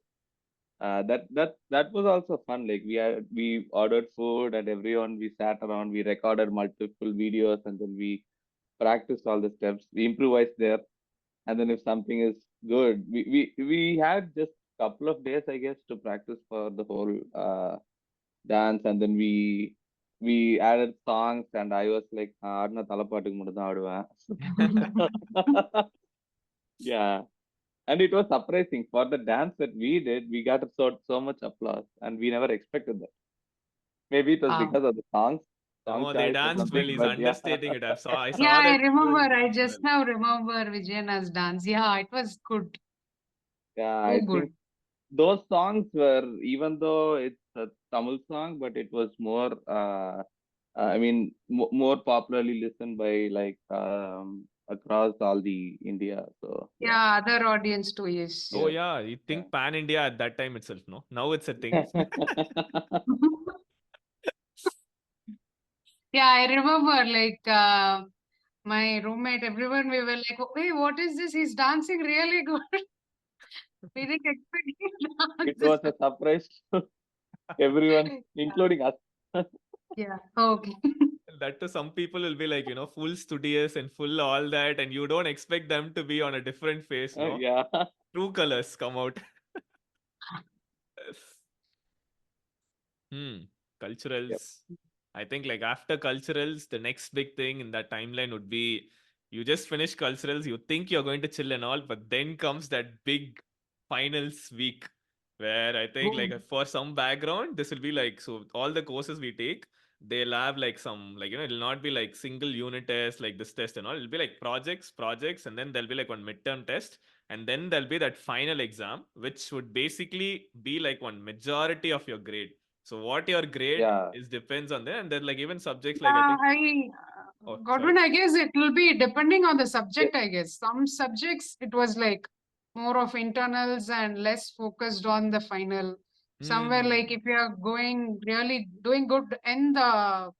That was also fun. Like we ordered food and everyone we sat around. We recorded multiple videos and then we practiced all the steps. We improvised there, and then if something is good, we had just couple of days, I guess, to practice for the whole dance, and then we added songs, and I was like, ஆடின தலைப்பாட்டுக்கு மட்டும் தான் ஆடுவேன். Yeah, and it was surprising for the dance that we did. We got so much applause, and we never expected that. Maybe it was Wow. because of the song No, they choice or dance well. something, He's but yeah, understating it. I Yeah, saw I that video. He remember. I dance just well. now remember Vijayana's dance. Yeah, it was good. yeah, I So think good. those songs were, even though it's a Tamil song, but it was more, I mean, more popularly listened by like across all the India. So yeah, Yeah, other audience too, Oh yes. yeah, yeah, you yeah. think pan India at that time itself, no? Now it's a thing. Yeah, I remember like my roommate, everyone, we were like, hey, what is this? He's dancing really good. We didn't expect him to It dance this was a surprise to everyone, well. including us. Yeah, okay. That to some people will be like, full studious and full all that, and you don't expect them to be on a different face, no? Yeah. True colors come out. Hmm. Yep. Culturals. I think like after culturals, the next big thing in that timeline would be you just finish culturals, you think you're going to chill and all, but then comes that big finals week where I think like Oh, for some background, this will be like so all the courses we take, they'll have like some like it'll not be like single unit test like this test and all. It'll be like projects, and then there'll be like one midterm test, and then there'll be that final exam, which would basically be like one majority of your grade. So what your grade Yeah. is depends on that, and then like even subjects like I yeah, think. Oh, sorry. Godwin, I guess it will be depending on the Yeah. subject, I guess. Some subjects, it was like more of internals and less focused on the final. Somewhere like Hmm. if you are going really doing good in the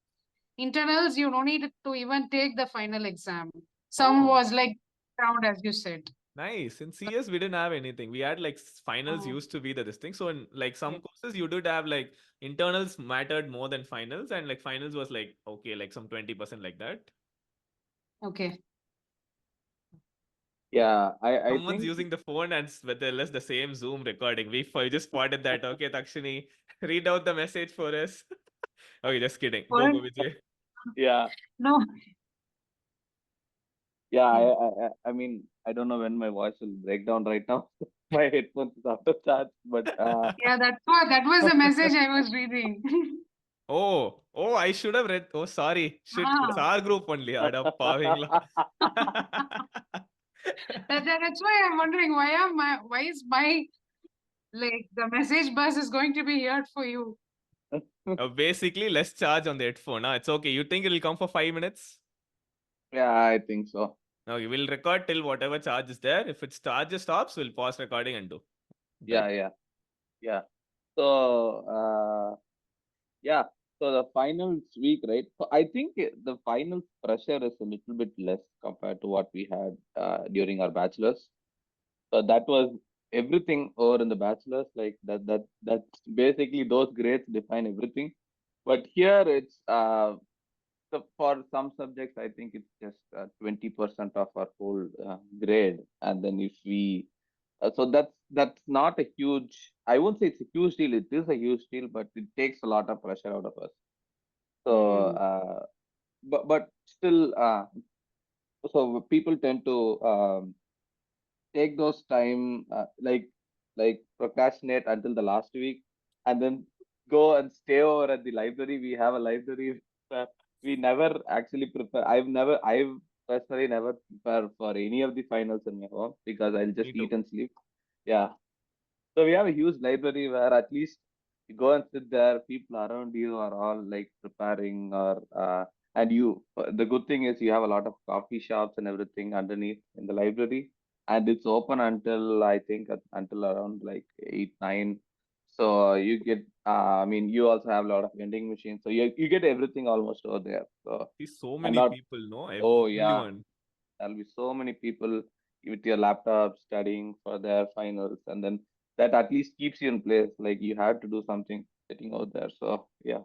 internals, you don't need to even take the final exam. Some Oh, was like round, as you said. nice. In CS, we didn't have anything. We had like finals Oh, used to be the this thing. So in like some okay. courses, you did have like internals mattered more than finals, and like finals was like okay, like some 20% like that. Okay. Yeah. I Someone's think using the phone and with the less the same Zoom recording. We just spotted that. Okay, Thakshini, read out the message for us. Okay, just kidding. Go, What? go, Vijay. yeah. No. Yeah. Yeah. I mean, I don't know when my voice will break down right now. My headphones is out of charge, but Yeah, that was the message I was reading. Oh, I should have read. Oh, sorry. Shit, it's Ah. our group only. Ada pavingla. That's why I'm wondering why is my like the message bus is going to be here for you. Basically, less charge on the headphone. It's okay. You think it'll come for 5 minutes? yeah, I think so. Okay, we'll record till whatever charge is there. If its charge stops, we'll pause recording and do. Done. Yeah, yeah, yeah. So, yeah. So the finals week, right? So I think the finals pressure is a little bit less compared to what we had during our bachelors. So that was everything over in the bachelors. Like that's basically those grades define everything. But here it's So for some subjects, I think it's just 20% of our whole grade, and then if we so that's not a huge. I won't say it's a huge deal. It is a huge deal, but it takes a lot of pressure out of us. So, Mm. but still, so people tend to take those time like procrastinate until the last week, and then go and stay over at the library. We have a library where we never actually prepare. I've personally never prepare for any of the finals in my home because I'll just Me eat too. and sleep. Yeah, so we have a huge library where at least you go and sit there, people around you are all like preparing or and you the good thing is you have a lot of coffee shops and everything underneath in the library, and it's open until I think until around like 8 9. So you get I mean you also have a lot of vending machines, so you get everything almost over there. So See so and many not people, no? oh yeah, Everyone. there'll be so many people with your laptop studying for their finals, and then that at least keeps you in place. Like you have to do something sitting out there. So yeah.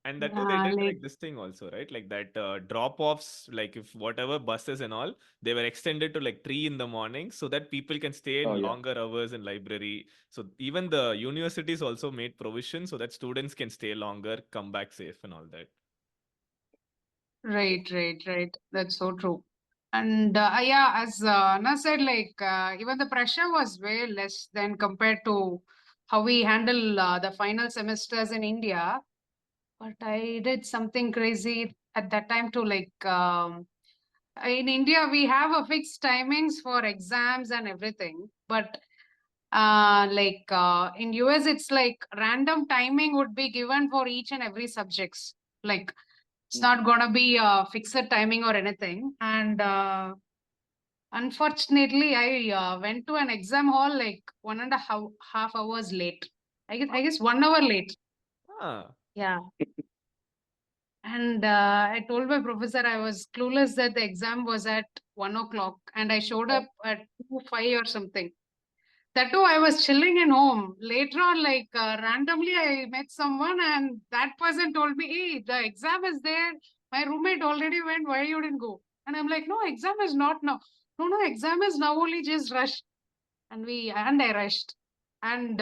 And that too, they Yeah, did like like this thing also, right? Like that drop-offs, like if whatever buses and all, they were extended to like 3 in the morning so that people can stay Oh in yeah. longer hours in library. So even the universities also made provision so that students can stay longer, come back safe and all that. right. That's so true. And yeah, as Anna said, like even the pressure was way less than compared to how we handle the final semesters in India. But I did something crazy at that time too. Like in India, we have a fixed timings for exams and everything. But in US, it's like random timing would be given for each and every subjects. Like it's not Mhm. gonna be a fixed timing or anything. And unfortunately, I went to an exam hall like 1.5 hours late. I guess 1 hour late. Ah, Yeah. And I told my professor I was clueless that the exam was at 1 o'clock, and I showed Oh, up at 2:05 or something. That too, I was chilling in home. Later on, like randomly, I met someone, and that person told me, "Hey, the exam is there. My roommate already went. Why you didn't go?" And I'm like, "No, exam is not now. No, exam is now only. Just rush." And I rushed, and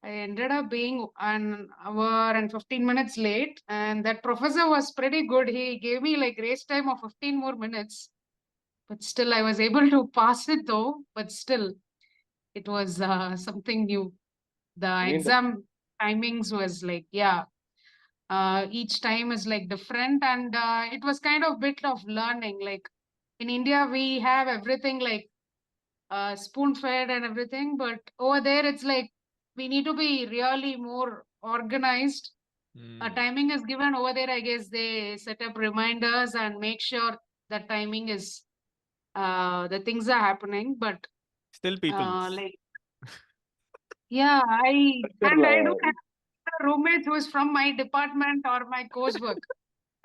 I ended up being an hour and 15 minutes late. And that professor was pretty good. He gave me like grace time of 15 more minutes, but still I was able to pass it though. But still, it was something new. I The mean the exam timings was like, yeah, each time is like different, and it was kind of bit of learning. Like in India, we have everything like spoon fed and everything, but over there it's like we need to be really more organized. A hmm. timing is given over there. I guess they set up reminders and make sure that timing is the things are happening. But Still people miss. like yeah, still I don't have a roommate who is from my department or my coursework.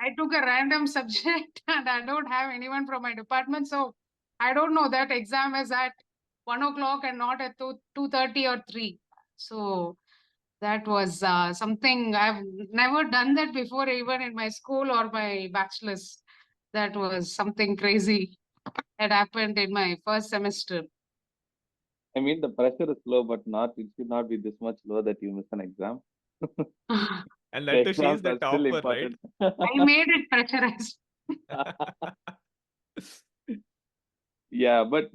I took a random subject and I don't have anyone from my department, so I don't know that exam is at 1 o'clock and not at 2:30 or 3. So that was something I've never done that before, even in my school or my bachelor's. That was something crazy that happened in my first semester. I mean the pressure is low, but not it should not be this much low that you miss an exam. And The that too, she is exams the are still topper, right? important. I made it pressurized. Yeah, but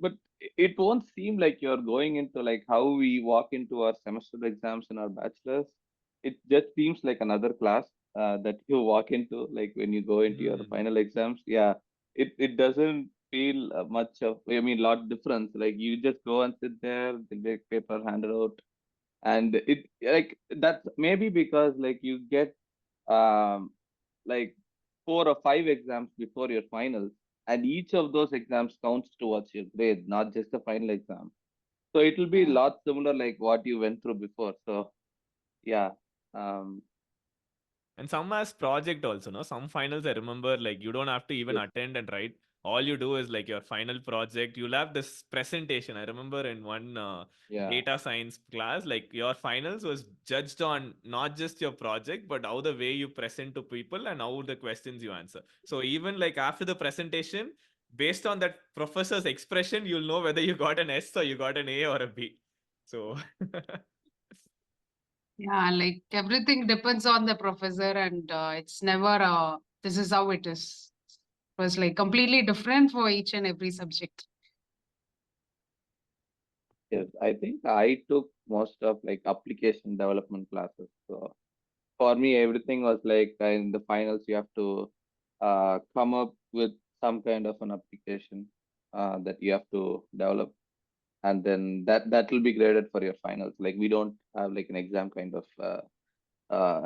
it won't seem like you're going into like how we walk into our semester exams in our bachelor's. It just seems like another class that you walk into, like when you go into your Hmm. final exams. Yeah, it doesn't feel much of, I mean, lot difference. Like you just go and sit there, the big paper handed out, and it like that's maybe because like you get um like 4 or 5 exams before your finals, and each of those exams counts towards your grade, not just the final exam. So it will be a Yeah. lot similar like what you went through before. So yeah, um, And some as project also, no? Some finals I remember like you don't have to even yes, attend and write. all you do is like your final project. You'll have this presentation. I remember in one Yeah. data science class, like your finals was judged on not just your project, but how the way you present to people and how the questions you answer. So even like after the presentation, based on that professor's expression, you'll know whether you got an S or you got an A or a B. So Yeah, like everything depends on the professor, and it's never this is how it is. It was like completely different for each and every subject. Yes, I think I took most of like application development classes. So for me, everything was like in the finals, you have to come up with some kind of an application that you have to develop, and then that will be graded for your finals. Like we don't have like an exam kind of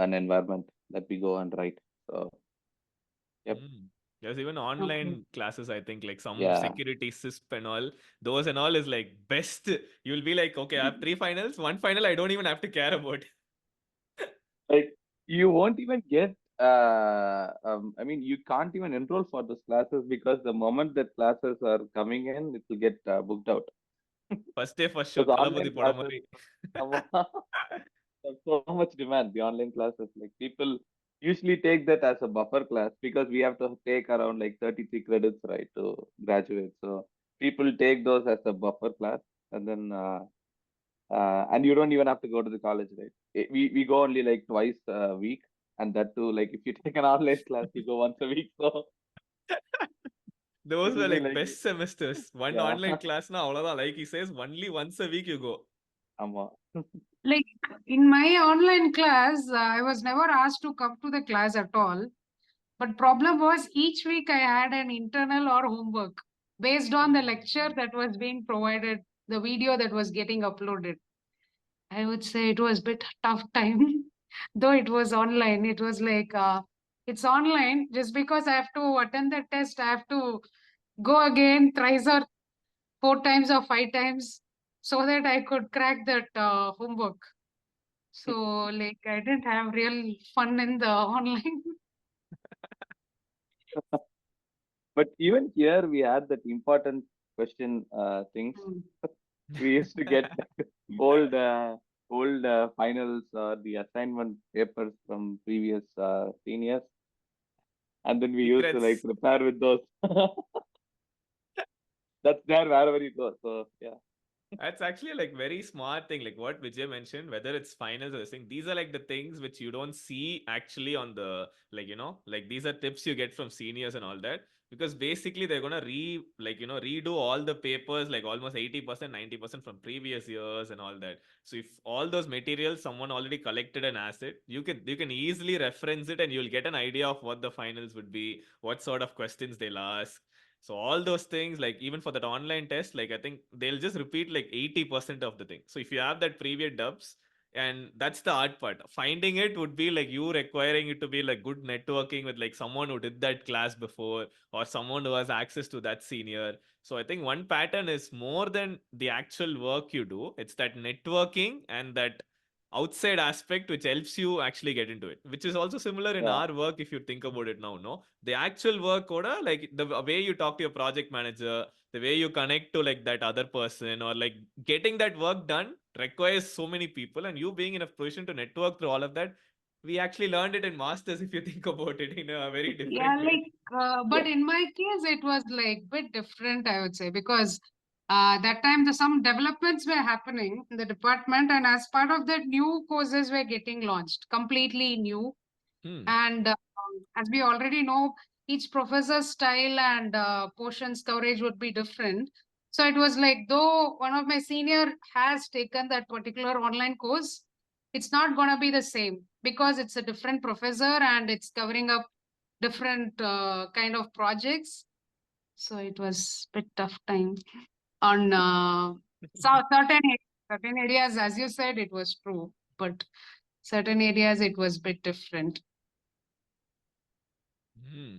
an environment that we go and write. So yep, mm. There's even Okay. online classes, I think, like some yeah. security SISP and all. Those and all is like best. You'll be like, okay, I have three finals. One final I don't even have to care about. Like you won't even get I mean you can't even enroll for those classes because the moment that classes are coming in it will get booked out First day, first show, because online Talabadi classes Podamari. there's so much demand the online classes like people usually take that as a buffer class because we have to take around like 33 credits right to graduate, so people take those as a buffer class, and then and you don't even have to go to the college, right? We go only like twice a week, and that too, like if you take an online class, you go once a week. So Those it'll were be like like, best semesters. One yeah, online class now, like he says, only once a week you go. ama. Like in my online class, I was never asked to come to the class at all. But problem was each week I had an internal or homework based on the lecture Hmm. that was being provided, the video that was getting uploaded. I would say it was a bit tough time, though it was online. It was like it's online. Just because I have to attend the test, I have to go again thrice or four times or five times so that I could crack that homework. So like I didn't have real fun in the online. But even here, we had that important question things. Mm. We used to get like old finals or the assignment papers from previous seniors, and then we used to like Secrets. prepare with those. That's there wherever you go. So yeah. That's actually like very smart thing, like what Vijay mentioned, whether it's finals or this thing. These are like the things which you don't see actually on the like like these are tips you get from seniors and all that. Because basically they're gonna redo all the papers like almost 80%, 90% from previous years and all that. So if all those materials someone already collected and asked it, you can easily reference it and you'll get an idea of what the finals would be, what sort of questions they'll ask. So all those things, like even for that online test, like I think they'll just repeat like 80% of the thing. So if you have that previous dubs, and that's the hard part. Finding it would be like you requiring it to be like good networking with like someone who did that class before or someone who has access to that senior. So I think one pattern is more than the actual work you do. It's that networking and that outside aspect which helps you actually get into it, which is also similar in Yeah. our work if you think about it now. No, the actual work order, like the way you talk to your project manager, the way you connect to like that other person, or like getting that work done requires so many people, and you being in a position to network through all of that, we actually learned it in masters if you think about it in a very Yeah, different way. like, but Yeah. in my case, it was like bit different, I would say, because that time some developments were happening in the department, and as part of that, new courses were getting launched, completely new. Hmm. And as we already know, each professor's style and portions coverage would be different. So it was like, though one of my senior has taken that particular online course, it's not going to be the same because it's a different professor and it's covering up different kind of projects. So it was a bit tough time on certain areas, as you said, it was true, but certain areas it was a bit different. Hmm.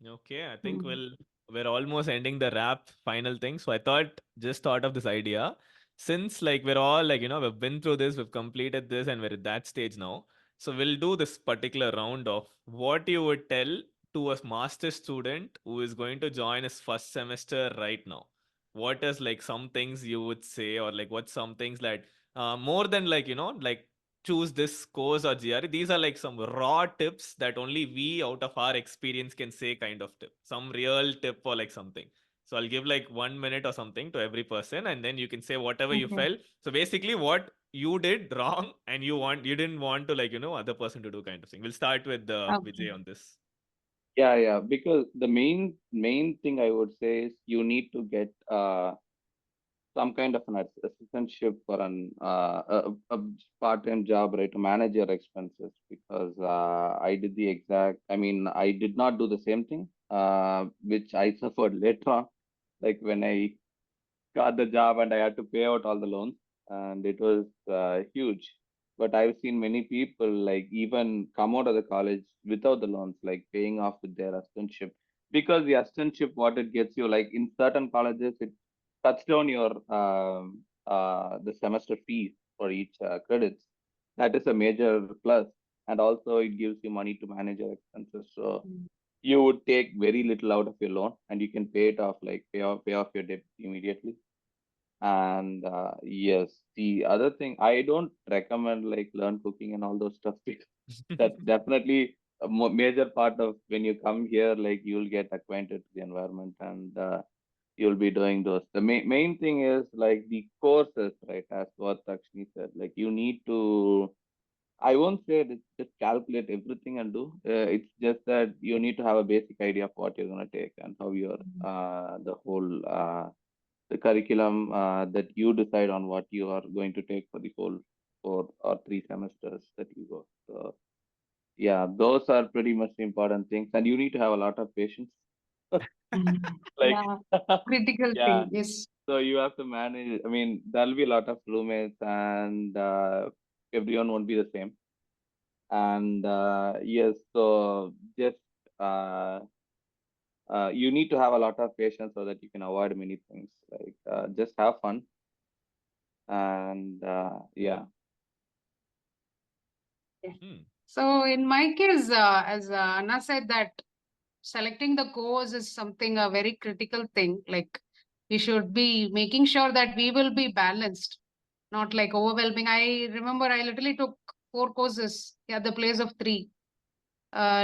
Okay, I think Mm. we're almost ending the wrap final thing. So I thought of this idea. Since like we're all like, we've been through this, we've completed this, and we're at that stage now. So we'll do this particular round of what you would tell to a master student who is going to join his first semester right now, what is like some things you would say, or like what some things that more than like, like choose this course or GRE, these are like some raw tips that only we out of our experience can say, kind of tip, some real tip or like something. So I'll give like 1 minute or something to every person, and then you can say whatever you Okay. felt. So basically, what you did wrong and you didn't want to, like, other person to do, kind of thing. We'll start with Okay. Vijay on this. Yeah. Because the main thing I would say is you need to get some kind of an assistantship for a part-time job, right, to manage your expenses. Because I did the exact. I mean, I did not do the same thing, which I suffered later on. Like when I got the job and I had to pay out all the loans, and it was huge. But I've seen many people like even come out of the college without the loans, like paying off with their assistantship. Because the assistantship, what it gets you, like in certain colleges, it cuts down your the semester fees for each credits. That is a major plus, and also it gives you money to manage your expenses. So Mm. you would take very little out of your loan, and you can pay it off, like pay off your debt immediately. And yes, the other thing, I don't recommend like learn cooking and all those stuff because that's definitely a major part of when you come here. Like you'll get acquainted to the environment, and you'll be doing those. The main thing is like the courses, right? As what Thakshiny said, like you need to. I won't say that just calculate everything and do. It's just that you need to have a basic idea of what you're gonna take and how your the whole the curriculum that you decide on what you are going to take for the whole 4 or 3 semesters that you go. So yeah, those are pretty much the important things, and you need to have a lot of patience. Mhm. Like Yeah. Critical yeah, thing. Yes. so you have to manage. I mean, there'll be a lot of roommates, and everyone won't be the same. And yes, so just uh, you need to have a lot of patience so that you can avoid many things. Like just have fun, and yeah. Yeah. Hmm. So in my case, as Anna said, that selecting the course is something a very critical thing. Like we should be making sure that we will be balanced, not like overwhelming. I remember I literally took 4 courses at the place of three.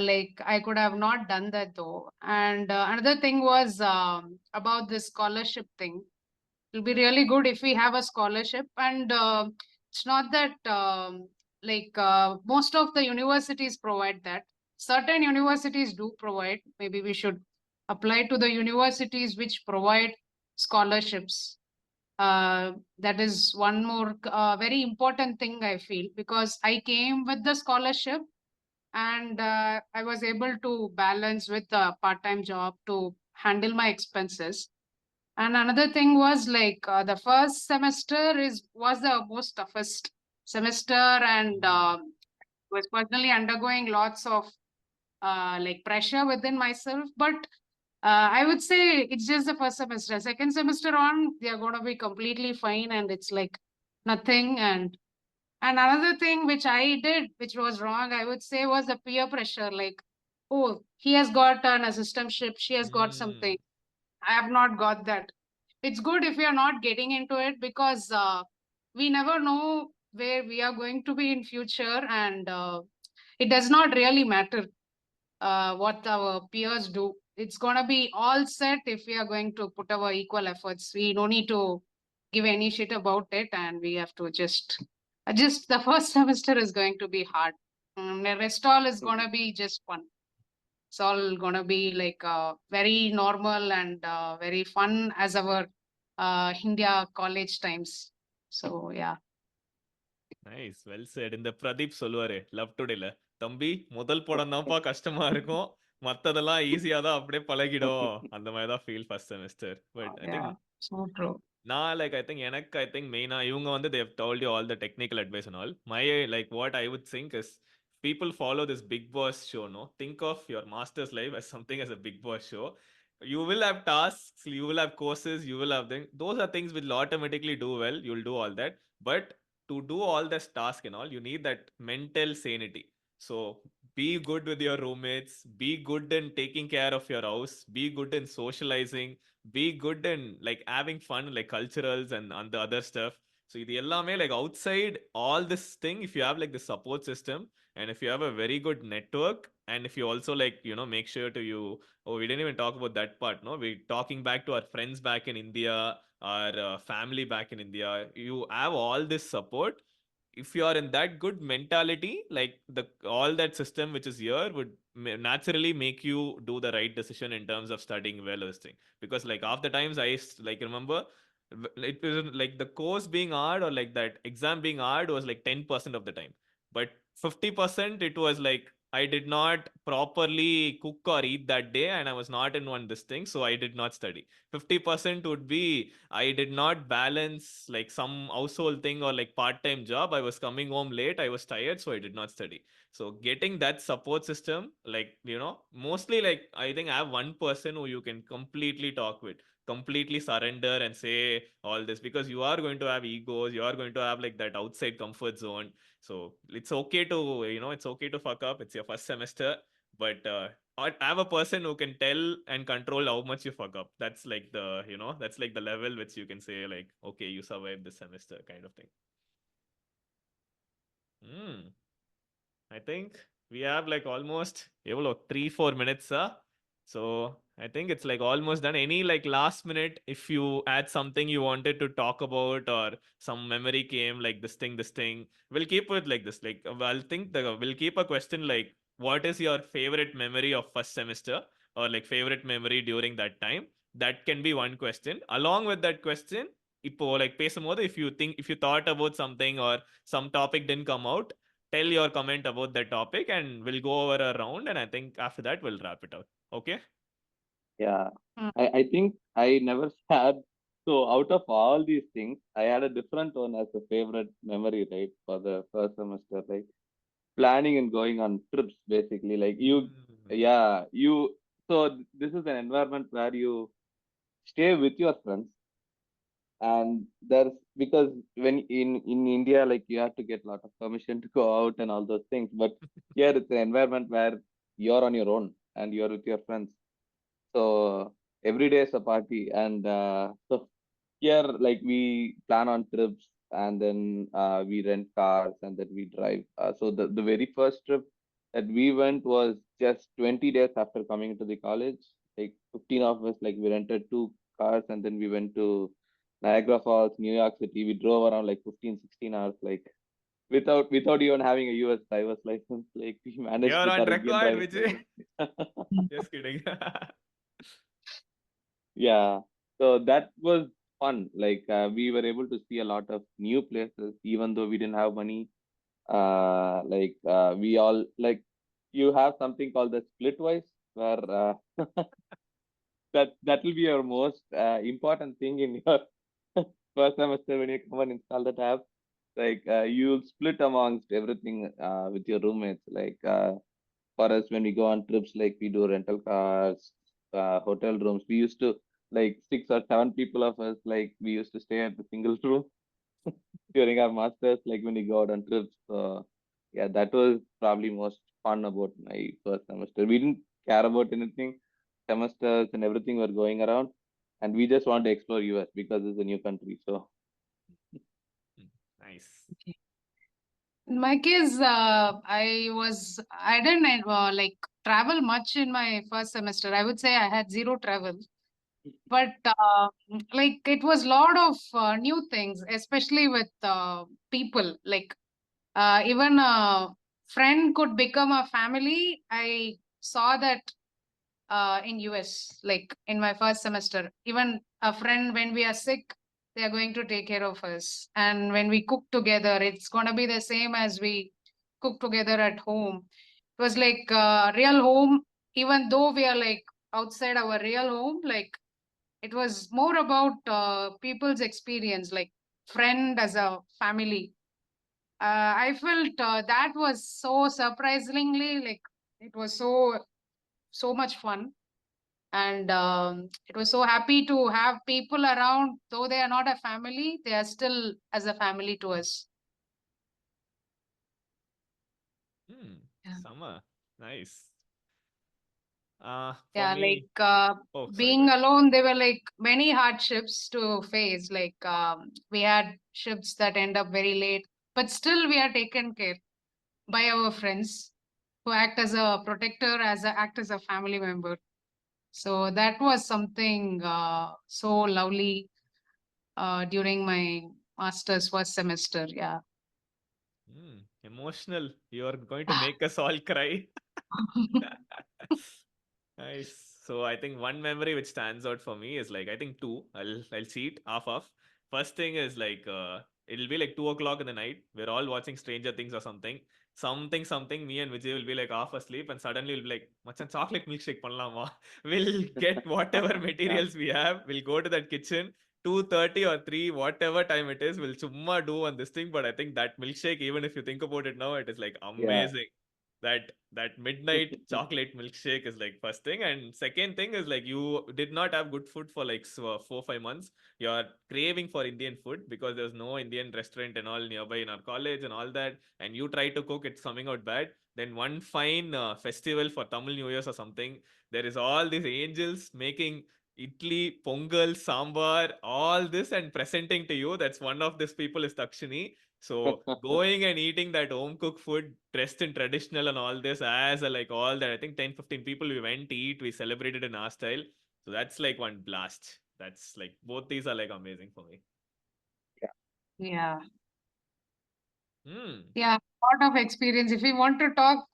Like I could have not done that though. And another thing was about this scholarship thing. It'll be really good if we have a scholarship, and it's not that most of the universities provide that. Certain universities do provide. Maybe we should apply to the universities which provide scholarships. That is one more very important thing I feel, because I came with the scholarship, and I was able to balance with a part-time job to handle my expenses. And another thing was like the first semester is was the most toughest semester, and Hmm. was personally undergoing lots of like pressure within myself. But I would say it's just the first semester. Second semester on, they are going to be completely fine, and it's like nothing. And another thing which I did, which was wrong, I would say, was the peer pressure. Like, oh, he has got an assistantship, she has got something. Hmm. I have not got that. It's good if we are not getting into it, because we never know where we are going to be in future, and it does not really matter what our peers do. It's gonna be all set if we are going to put our equal efforts. We don't need to give any shit about it, and we have to just the first semester is going to be hard. The rest all is gonna be just fun. It's all gonna be like very normal and very fun as our India college times. So yeah. Nice, well set. இந்த பிரதீப் சொல்லுவாரு love டுடேல, தம்பி முதல் படம் தான்ப்பா கஷ்டமா இருக்கும், மத்ததெல்லாம் ஈஸியா தான் அப்படியே பழகிடும். அந்த மாதிரி தான் feel first semester. But I think Yeah, so true. நான் லைக் ஐ திங்க் மெயினா இவங்க வந்து Dev told you all the technical advice and all. My like what I would think is, people follow this big boss show, no, think of your master's life as something as a big boss show. You will have tasks, you will have courses, you will have things, those are things which will automatically do well, you'll do all that. But to do all this task and all, you need that mental sanity. So be good with your roommates, be good in taking care of your house, be good in socializing, be good in like having fun, like culturals and the other stuff. So இது எல்லாமே like outside all this thing, if you have like the support system and if you have a very good network, and if you also like, you know, make sure to you, oh, we didn't even talk about that part, no? We're talking back to our friends back in India, our family back in India. You have all this support. If you are in that good mentality, like the all that system which is here would naturally make you do the right decision in terms of studying well or this thing. Because like half the times like remember it was like the course being hard or like that exam being hard was like 10% of the time, but 50% it was like I did not properly cook or eat that day and I was not in one this thing, so I did not study. 50% would be I did not balance like some household thing or like part-time job. I was coming home late, I was tired, so I did not study. So getting that support system, like, you know, mostly like I think I have one person who you can completely talk with, completely surrender and say all this, because you are going to have egos, you are going to have like that outside comfort zone. So it's okay to, you know, it's okay to fuck up. It's your first semester, but or have a person who can tell and control how much you fuck up. That's like the, you know, that's like the level which you can say like, okay, you survived this semester kind of thing. Hmm. I think we have like almost 3-4 minutes, so I think it's like almost done. Any like last minute, if you had something you wanted to talk about or some memory came like this thing, we'll keep it like this. Like I'll think we'll keep a question like, what is your favorite memory of first semester, or like favorite memory during that time? That can be one question. Along with that question, இப்போ like பேசும்போது, if you think, if you thought about something or some topic didn't come out, tell your comment about that topic and we'll go over a round, and I think after that we'll wrap it out. Okay? Yeah, Mm. I think I never had. So out of all these things, I had a different one as a favorite memory, right, for the first semester, like planning and going on trips, basically. Like you, Mm. yeah, you. So this is an environment where you stay with your friends, and there's because when in India, like you have to get a lot of permission to go out and all those things, but here it's an environment where you're on your own and you're with your friends. So every day is a party, and so here, like we plan on trips, and then we rent cars, and then we drive. So the very first trip that we went was just 20 days after coming into the college. Like 15 of us, like we rented two cars, and then we went to Niagara Falls, New York City. We drove around like 15, 16 hours, like without even having a US driver's license. Like we managed You're with on our Indian record, driver's Vijay. license. Just kidding. Yeah, so that was fun. Like we were able to see a lot of new places, even though we didn't have money. We all like you have something called the split wise, where that will be your most important thing in your first semester when you come and install that app. Like you'll split amongst everything with your roommates. Like for us, when we go on trips, like we do rental cars, hotel rooms. We used to like 6 or 7 people of us, like we used to stay at the single room during our masters, like when we go out on trips. So yeah, that was probably most fun about my first semester. We didn't care about anything. Semesters and everything were going around, and we just want to explore US because it's a new country. So Nice. In my case, I didn't like travel much in my first semester. I would say I had zero travel, but like it was lot of new things, especially with people. Like even a friend could become a family. I saw that in US, like in my first semester. Even a friend, when we are sick, they are going to take care of us. And when we cook together, it's going to be the same as we cook together at home. It was like real home, even though we are like outside our real home, like it was more about people's experience, like friend as a family. I felt that was so surprisingly like it was so much fun, and it was so happy to have people around, though they are not a family, they are still as a family to us. Hmm. Yeah. Summer. Nice. For Yeah, me, like oh, sorry, go being ahead. alone, there were like many hardships to face. Like we had shifts that end up very late, but still we are taken care by our friends who act as a protector, act as a family member. So that was something so lovely during my master's first semester. Yeah. Emotional. You're going to make us all cry. Nice. So I think one memory which stands out for me is like I think two. I'll cheat half. First thing is like it'll be like 2 o'clock in the night. We're all watching Stranger Things or something. Something. Me and Vijay will be like half asleep, and suddenly we'll be like, "Machan, chocolate milkshake panlama." We'll get whatever materials we have. We'll go to that kitchen. 2:30 or 3, whatever time it is, we'll chumma do on this thing. But I think that milkshake, even if you think about it now, it is like Yeah. amazing. That midnight chocolate milkshake is like first thing, and second thing is like you did not have good food for like 4 5 months. You're craving for Indian food because there's no Indian restaurant and all nearby in our college and all that, and you try to cook, it's coming out bad. Then one fine festival for Tamil New Year's or something, there is all these angels making idli, pongal, sambar, all this and presenting to you. That's one of these people is Thakshiny. So going and eating that home cooked food dressed in traditional and all this as a, like all that, I think 10 15 people we went to eat, we celebrated in our style. So that's like one blast. That's like both these are like amazing for me. Yeah. Hmm. Yeah. Lot of experience. If we want to talk,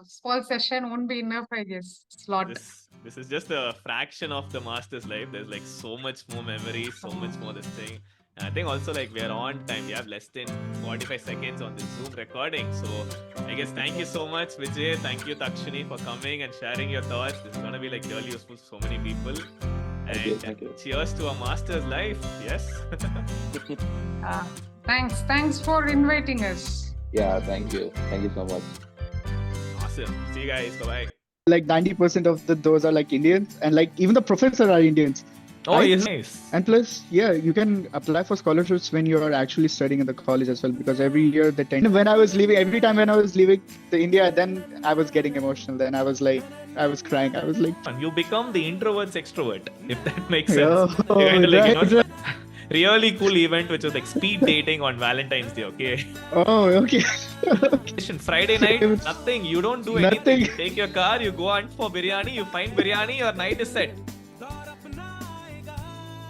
small session won't be enough, I guess. It's lot. This is just a fraction of the master's life. There's like so much more memories, so much more this thing. And I think also like we're on time. We have less than 45 seconds on this Zoom recording. So I guess thank you so much, Vijay. Thank you, Thakshiny, for coming and sharing your thoughts. This is gonna be like really useful for so many people. Thank you. Cheers to a master's life. Yes. Thanks for inviting us. Yeah, thank you so much. Awesome. See you guys. Bye bye. Like 90% of those are like Indians, and like even the professors are Indians. Oh, yes. Nice. And plus, yeah, you can apply for scholarships when you are actually studying in the college as well, because every year they tend. When I was leaving, every time when I was leaving the India, then I was getting emotional. Then I was like, I was crying. I was like, you become the introvert's extrovert, if that makes oh, sense. You're kind of like, right, you know, really cool event which was like speed dating on Valentine's Day. Okay. oh, okay. Friday night, nothing. You don't do anything. Nothing. You take your car, you go hunt for biryani, you find biryani, your night is set.